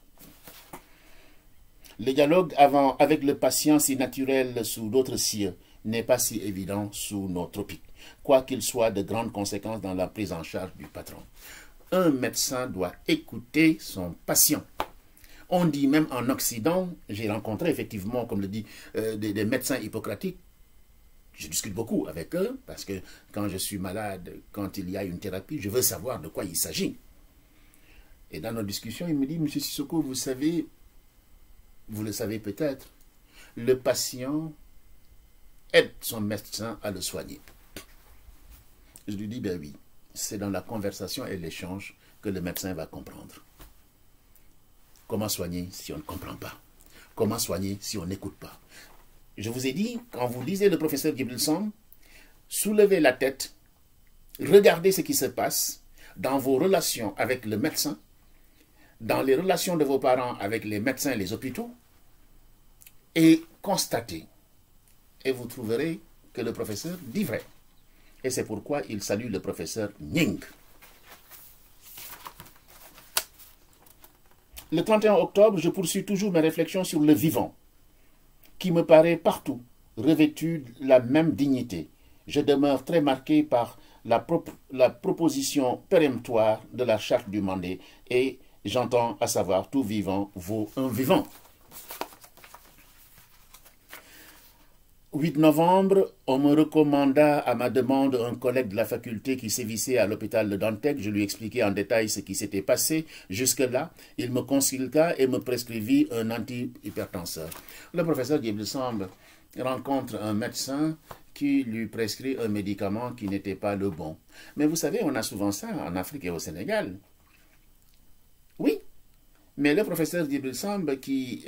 Speaker 1: Le dialogue avec le patient si naturel sous d'autres cieux n'est pas si évident sous nos tropiques, quoiqu'il soit de grandes conséquences dans la prise en charge du patron. Un médecin doit écouter son patient. On dit même en Occident, j'ai rencontré effectivement, comme le dit, des médecins hippocratiques. Je discute beaucoup avec eux, parce que quand je suis malade, quand il y a une thérapie, je veux savoir de quoi il s'agit. Et dans nos discussions, il me dit, Monsieur Sissoko, vous savez, vous le savez peut-être, le patient aide son médecin à le soigner. Je lui dis, ben oui, c'est dans la conversation et l'échange que le médecin va comprendre. Comment soigner si on ne comprend pas? Comment soigner si on n'écoute pas? Je vous ai dit, quand vous lisez le professeur Djibril Samb, soulevez la tête, regardez ce qui se passe dans vos relations avec le médecin, dans les relations de vos parents avec les médecins et les hôpitaux, et constatez. Et vous trouverez que le professeur dit vrai. Et c'est pourquoi il salue le professeur Nying. Le 31 octobre, je poursuis toujours mes réflexions sur le vivant, qui me paraît partout revêtu de la même dignité. Je demeure très marqué par la proposition péremptoire de la charte du Mandé et j'entends à savoir tout vivant vaut un vivant. 8 novembre, on me recommanda à ma demande un collègue de la faculté qui sévissait à l'hôpital de Dantec. Je lui expliquai en détail ce qui s'était passé. Jusque-là, il me consulta et me prescrivit un antihypertenseur. Le professeur Djibril Samb rencontre un médecin qui lui prescrit un médicament qui n'était pas le bon. Mais vous savez, on a souvent ça en Afrique et au Sénégal. Oui, mais le professeur Djibril Samb qui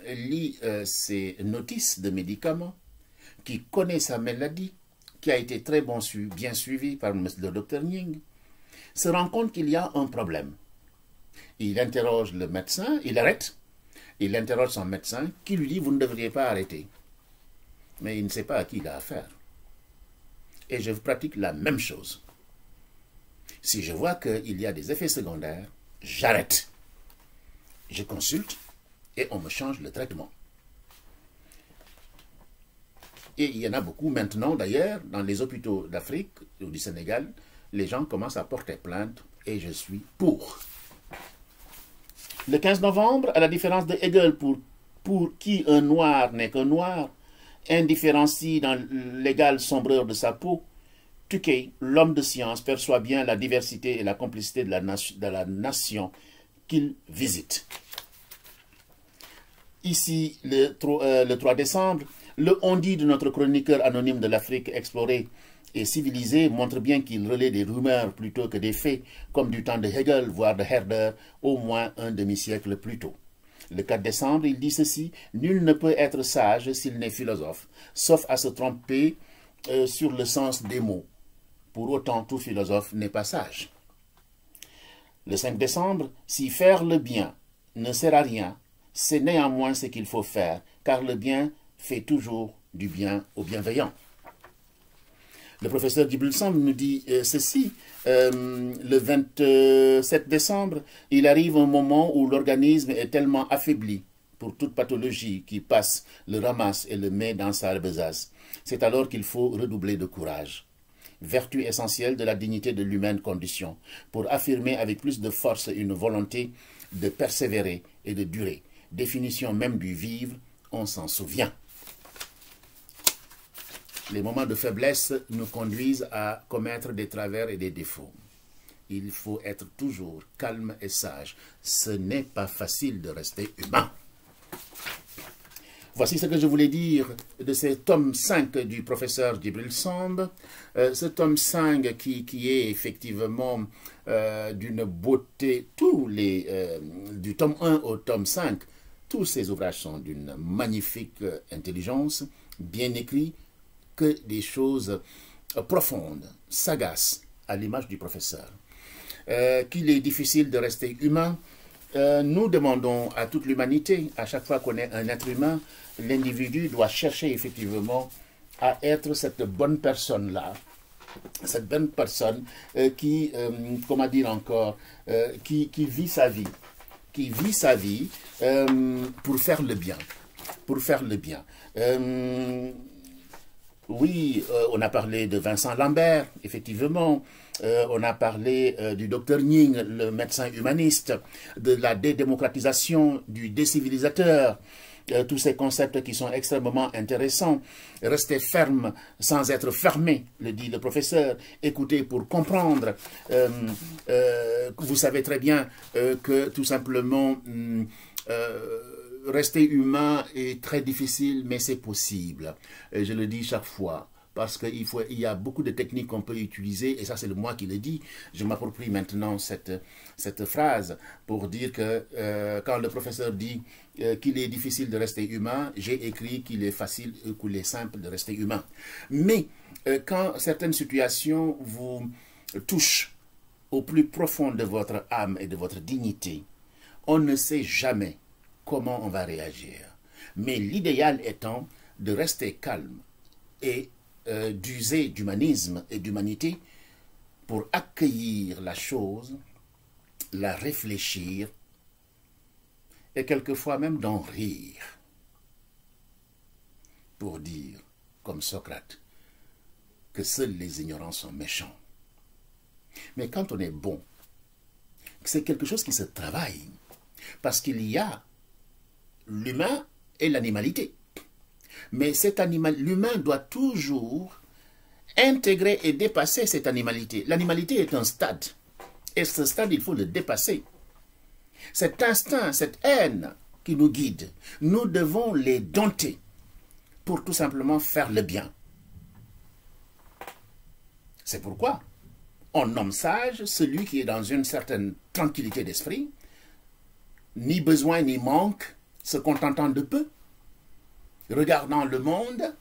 Speaker 1: lit ses notices de médicaments, qui connaît sa maladie, qui a été très bien suivi par le docteur Nying, se rend compte qu'il y a un problème. Il interroge le médecin, il arrête, il interroge son médecin, qui lui dit « vous ne devriez pas arrêter ». Mais il ne sait pas à qui il a affaire. Et je pratique la même chose. Si je vois qu'il y a des effets secondaires, j'arrête. Je consulte et on me change le traitement. Et il y en a beaucoup maintenant d'ailleurs, dans les hôpitaux d'Afrique ou du Sénégal, les gens commencent à porter plainte et je suis pour. Le 15 novembre, à la différence de Hegel, pour qui un noir n'est qu'un noir, indifférencié dans l'égale sombreur de sa peau, Tukey, l'homme de science, perçoit bien la diversité et la complicité de la nation qu'il visite. Ici, le 3 décembre, le on-dit de notre chroniqueur anonyme de l'Afrique explorée et civilisée montre bien qu'il relaie des rumeurs plutôt que des faits, comme du temps de Hegel, voire de Herder, au moins un demi-siècle plus tôt. Le 4 décembre, il dit ceci, « Nul ne peut être sage s'il n'est philosophe, sauf à se tromper sur le sens des mots. Pour autant, tout philosophe n'est pas sage. » Le 5 décembre, « Si faire le bien ne sert à rien, c'est néanmoins ce qu'il faut faire, car le bien fait toujours du bien aux bienveillants. » Le professeur Djibril Samb nous dit ceci, le 27 décembre, il arrive un moment où l'organisme est tellement affaibli pour toute pathologie qui passe, le ramasse et le met dans sa besace. C'est alors qu'il faut redoubler de courage. Vertu essentielle de la dignité de l'humaine condition, pour affirmer avec plus de force une volonté de persévérer et de durer. Définition même du vivre, on s'en souvient. Les moments de faiblesse nous conduisent à commettre des travers et des défauts. Il faut être toujours calme et sage. Ce n'est pas facile de rester humain. Voici ce que je voulais dire de ce tome 5 du professeur Djibril Samb. Ce tome 5 qui est effectivement d'une beauté, du tome 1 au tome 5, tous ces ouvrages sont d'une magnifique intelligence, bien écrits, que des choses profondes, sagaces, à l'image du professeur. Qu'il est difficile de rester humain, nous demandons à toute l'humanité, à chaque fois qu'on est un être humain, l'individu doit chercher effectivement à être cette bonne personne-là, cette bonne personne qui, comment dire encore, qui vit sa vie, pour faire le bien, Oui, on a parlé de Vincent Lambert, effectivement. On a parlé du docteur Ning, le médecin humaniste, de la dédémocratisation, du décivilisateur. Tous ces concepts qui sont extrêmement intéressants. Rester ferme sans être fermé, le dit le professeur. Écouter pour comprendre. Vous savez très bien que tout simplement... rester humain est très difficile, mais c'est possible. Et je le dis chaque fois, parce qu'il y a beaucoup de techniques qu'on peut utiliser, et ça c'est moi qui le dis. Je m'approprie maintenant cette phrase pour dire que quand le professeur dit qu'il est difficile de rester humain, j'ai écrit qu'il est facile, qu'il est simple de rester humain. Mais quand certaines situations vous touchent au plus profond de votre âme et de votre dignité, on ne sait jamais comment on va réagir. Mais l'idéal étant de rester calme et d'user d'humanisme et d'humanité pour accueillir la chose, la réfléchir et quelquefois même d'en rire. Pour dire, comme Socrate, que seuls les ignorants sont méchants. Mais quand on est bon, c'est quelque chose qui se travaille. Parce qu'il y a l'humain et l'animalité. Mais l'humain doit toujours intégrer et dépasser cette animalité. L'animalité est un stade. Et ce stade, il faut le dépasser. Cet instinct, cette haine qui nous guide, nous devons les dompter pour tout simplement faire le bien. C'est pourquoi on nomme sage celui qui est dans une certaine tranquillité d'esprit, ni besoin ni manque, se contentant de peu, regardant le monde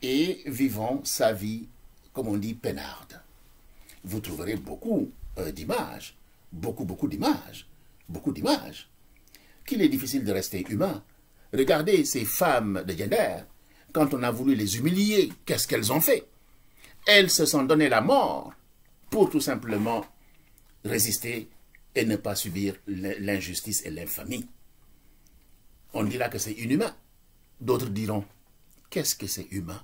Speaker 1: et vivant sa vie, comme on dit, peinarde. Vous trouverez beaucoup d'images, beaucoup d'images, qu'il est difficile de rester humain. Regardez ces femmes de gender, quand on a voulu les humilier, qu'est-ce qu'elles ont fait? Elles se sont donné la mort pour tout simplement résister et ne pas subir l'injustice et l'infamie. On dira que c'est inhumain. D'autres diront, qu'est-ce que c'est humain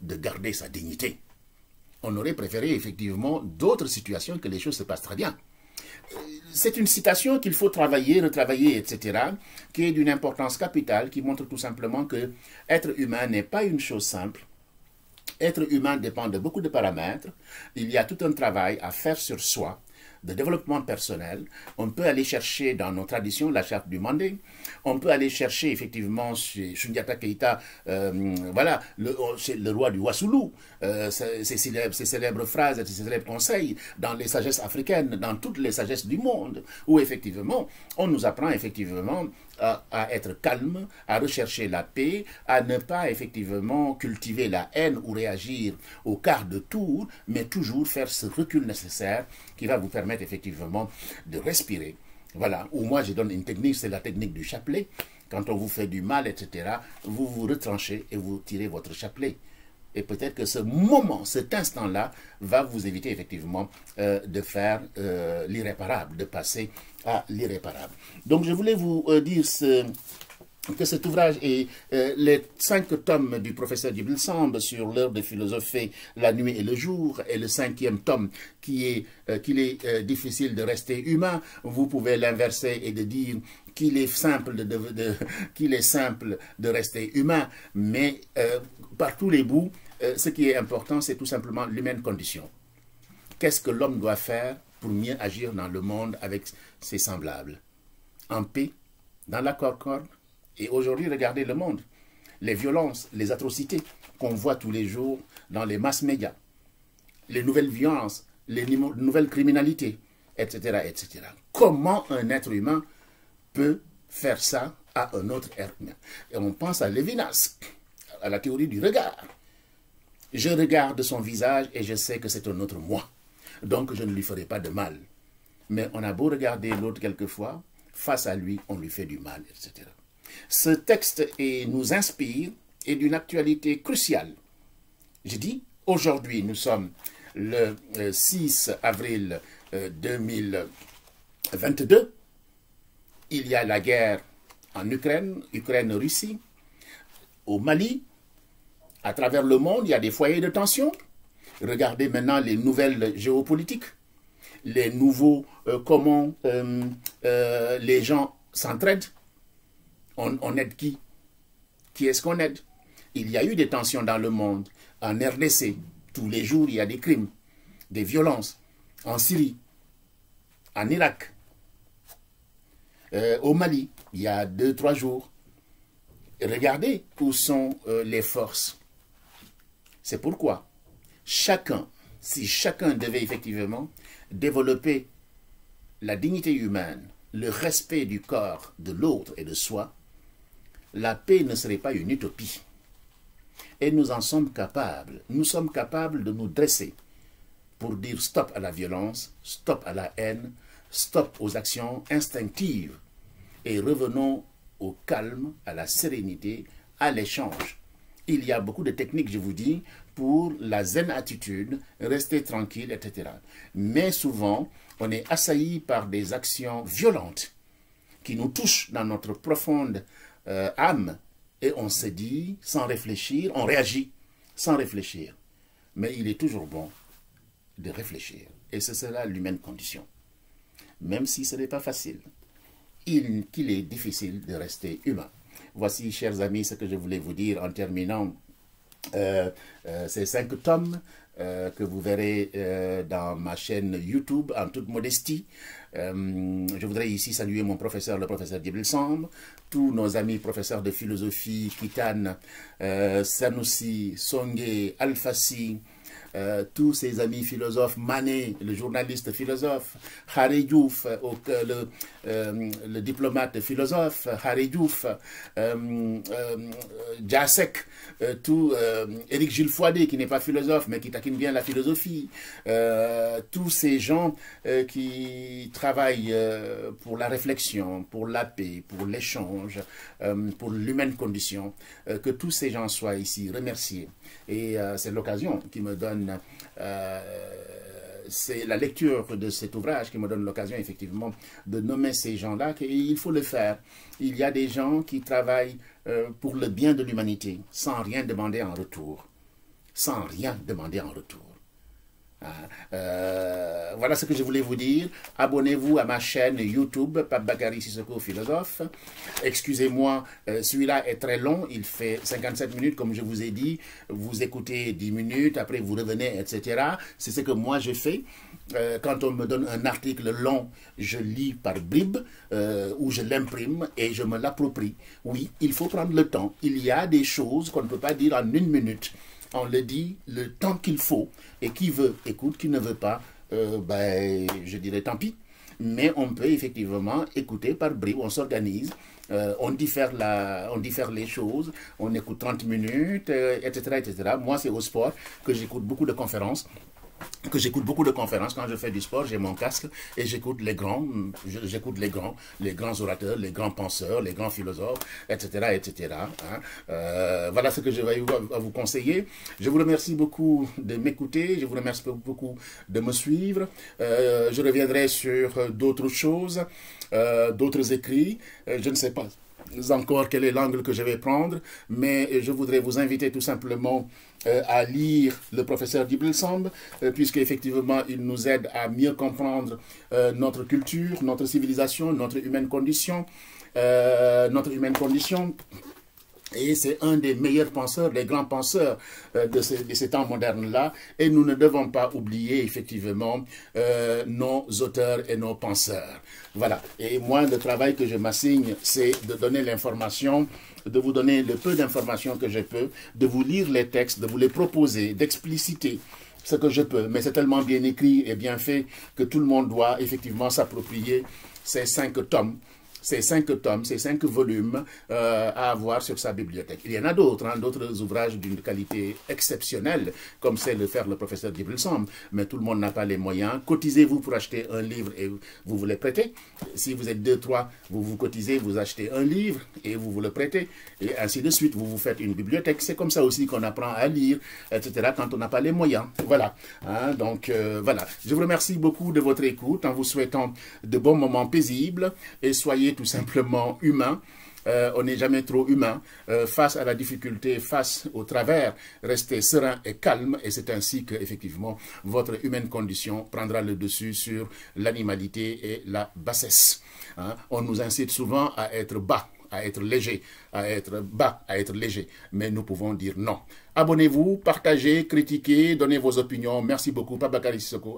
Speaker 1: de garder sa dignité? On aurait préféré effectivement d'autres situations que les choses se passent très bien. C'est une citation qu'il faut travailler, retravailler, etc., qui est d'une importance capitale, qui montre tout simplement que être humain n'est pas une chose simple. Être humain dépend de beaucoup de paramètres. Il y a tout un travail à faire sur soi, de développement personnel. On peut aller chercher dans nos traditions la charte du Mandé. On peut aller chercher effectivement chez Sundiata Keïta, voilà, le roi du Wassoulou, ses célèbres phrases, ses célèbres conseils dans les sagesses africaines, dans toutes les sagesses du monde, où effectivement on nous apprend effectivement à être calme, à rechercher la paix, à ne pas effectivement cultiver la haine ou réagir au quart de tour, mais toujours faire ce recul nécessaire qui va vous permettre effectivement de respirer. Voilà, ou moi je donne une technique, c'est la technique du chapelet. Quand on vous fait du mal, etc., vous vous retranchez et vous tirez votre chapelet. Et peut-être que ce moment, cet instant-là, va vous éviter effectivement de faire l'irréparable, de passer à l'irréparable. Donc je voulais vous dire que cet ouvrage est les 5 tomes du professeur Djibril Samb sur l'heure de philosopher la nuit et le jour, et le 5e tome qui est qu'il est difficile de rester humain. Vous pouvez l'inverser et de dire qu'il est simple qu'il est simple de rester humain, mais par tous les bouts, ce qui est important, c'est tout simplement l'humaine condition. Qu'est-ce que l'homme doit faire pour mieux agir dans le monde avec ses semblables? En paix, dans la concorde. Et aujourd'hui, regardez le monde. Les violences, les atrocités qu'on voit tous les jours dans les masses médias. Les nouvelles violences, les nouvelles criminalités, etc., etc. Comment un être humain peut faire ça à un autre être humain? Et on pense à Lévinas, à la théorie du regard. Je regarde son visage et je sais que c'est un autre moi. Donc je ne lui ferai pas de mal. Mais on a beau regarder l'autre quelquefois, face à lui, on lui fait du mal, etc. Ce texte nous inspire et d'une actualité cruciale. Je dis, aujourd'hui, nous sommes le 6 avril 2022. Il y a la guerre en Ukraine, Ukraine-Russie, au Mali, À travers le monde, il y a des foyers de tension. Regardez maintenant les nouvelles géopolitiques, les nouveaux comment les gens s'entraident. On aide qui? Qui est-ce qu'on aide? Il y a eu des tensions dans le monde. En RDC, tous les jours, il y a des crimes, des violences. En Syrie, en Irak, au Mali, il y a 2-3 jours. Regardez où sont les forces. C'est pourquoi chacun, si chacun devait effectivement développer la dignité humaine, le respect du corps de l'autre et de soi, la paix ne serait pas une utopie. Et nous en sommes capables. Nous sommes capables de nous dresser pour dire stop à la violence, stop à la haine, stop aux actions instinctives et revenons au calme, à la sérénité, à l'échange. Il y a beaucoup de techniques, je vous dis, pour la zen attitude, rester tranquille, etc. Mais souvent, on est assailli par des actions violentes qui nous touchent dans notre profonde âme et on se dit, sans réfléchir, on réagit sans réfléchir. Mais il est toujours bon de réfléchir. Et c'est cela l'humaine condition. Même si ce n'est pas facile, qu'il est difficile de rester humain. Voici, chers amis, ce que je voulais vous dire en terminant ces 5 tomes que vous verrez dans ma chaîne YouTube en toute modestie. Je voudrais ici saluer mon professeur, le professeur Djibril Samb, tous nos amis professeurs de philosophie, Kitane, Sanoussi, Songhé, Alfassi, tous ses amis philosophes, Mané, le journaliste philosophe, Harry Diouf, le diplomate philosophe, Harry Diouf, Djassek, Éric Jules Fouadé, qui n'est pas philosophe, mais qui taquine bien la philosophie, tous ces gens qui travaillent pour la réflexion, pour la paix, pour l'échange, pour l'humaine condition, que tous ces gens soient ici remerciés. Et c'est l'occasion qui me donne, c'est la lecture de cet ouvrage qui me donne l'occasion effectivement de nommer ces gens-là, et il faut le faire. Il y a des gens qui travaillent pour le bien de l'humanité, sans rien demander en retour. Sans rien demander en retour. Voilà ce que je voulais vous dire. Abonnez-vous à ma chaîne YouTube, Pape Bakary Sissoko Philosophe. Excusez-moi, celui-là est très long, il fait 57 minutes comme je vous ai dit. Vous écoutez 10 minutes, après vous revenez, etc. C'est ce que moi je fais. Quand on me donne un article long, je lis par bribes ou je l'imprime et je me l'approprie. Oui, il faut prendre le temps. Il y a des choses qu'on ne peut pas dire en 1 minute. On le dit le temps qu'il faut, et qui veut, écoute, qui ne veut pas, je dirais tant pis. Mais on peut effectivement écouter par bribes, on s'organise, on diffère les choses, on écoute 30 minutes, etc., etc. Moi, c'est au sport que j'écoute beaucoup de conférences. Quand je fais du sport, j'ai mon casque et j'écoute les grands, les grands orateurs, les grands penseurs, les grands philosophes, etc., etc. Voilà ce que je vais vous conseiller. Je vous remercie beaucoup de m'écouter, je vous remercie beaucoup de me suivre. Je reviendrai sur d'autres choses, d'autres écrits. Je ne sais pas encore quel est l'angle que je vais prendre, mais je voudrais vous inviter tout simplement à lire le professeur Djibril Samb, puisque effectivement il nous aide à mieux comprendre notre culture, notre civilisation, notre humaine condition, Et c'est un des meilleurs penseurs, des grands penseurs de ces temps modernes-là. Et nous ne devons pas oublier, effectivement, nos auteurs et nos penseurs. Voilà. Et moi, le travail que je m'assigne, c'est de donner l'information, de vous donner le peu d'informations que je peux, de vous lire les textes, de vous les proposer, d'expliciter ce que je peux. Mais c'est tellement bien écrit et bien fait que tout le monde doit effectivement s'approprier ces 5 tomes. Ces 5 tomes, ces 5 volumes à avoir sur sa bibliothèque. Il y en a d'autres, d'autres ouvrages d'une qualité exceptionnelle, comme c'est le faire le professeur Djibril Samb, mais tout le monde n'a pas les moyens. Cotisez-vous pour acheter un livre et vous le prêtez. Si vous êtes 2-3, vous vous cotisez, vous achetez un livre et vous le prêtez, et ainsi de suite. Vous vous faites une bibliothèque. C'est comme ça aussi qu'on apprend à lire, etc., quand on n'a pas les moyens. Voilà. Donc, voilà. Je vous remercie beaucoup de votre écoute en vous souhaitant de bons moments paisibles et soyez tout simplement humain. on n'est jamais trop humain. Face à la difficulté, face au travers, restez serein et calme, et c'est ainsi que, effectivement, votre humaine condition prendra le dessus sur l'animalité et la bassesse. Hein? On nous incite souvent à être bas, à être léger, à être bas, à être léger. Mais nous pouvons dire non. Abonnez-vous, partagez, critiquez, donnez vos opinions. Merci beaucoup. Babakari Sissoko.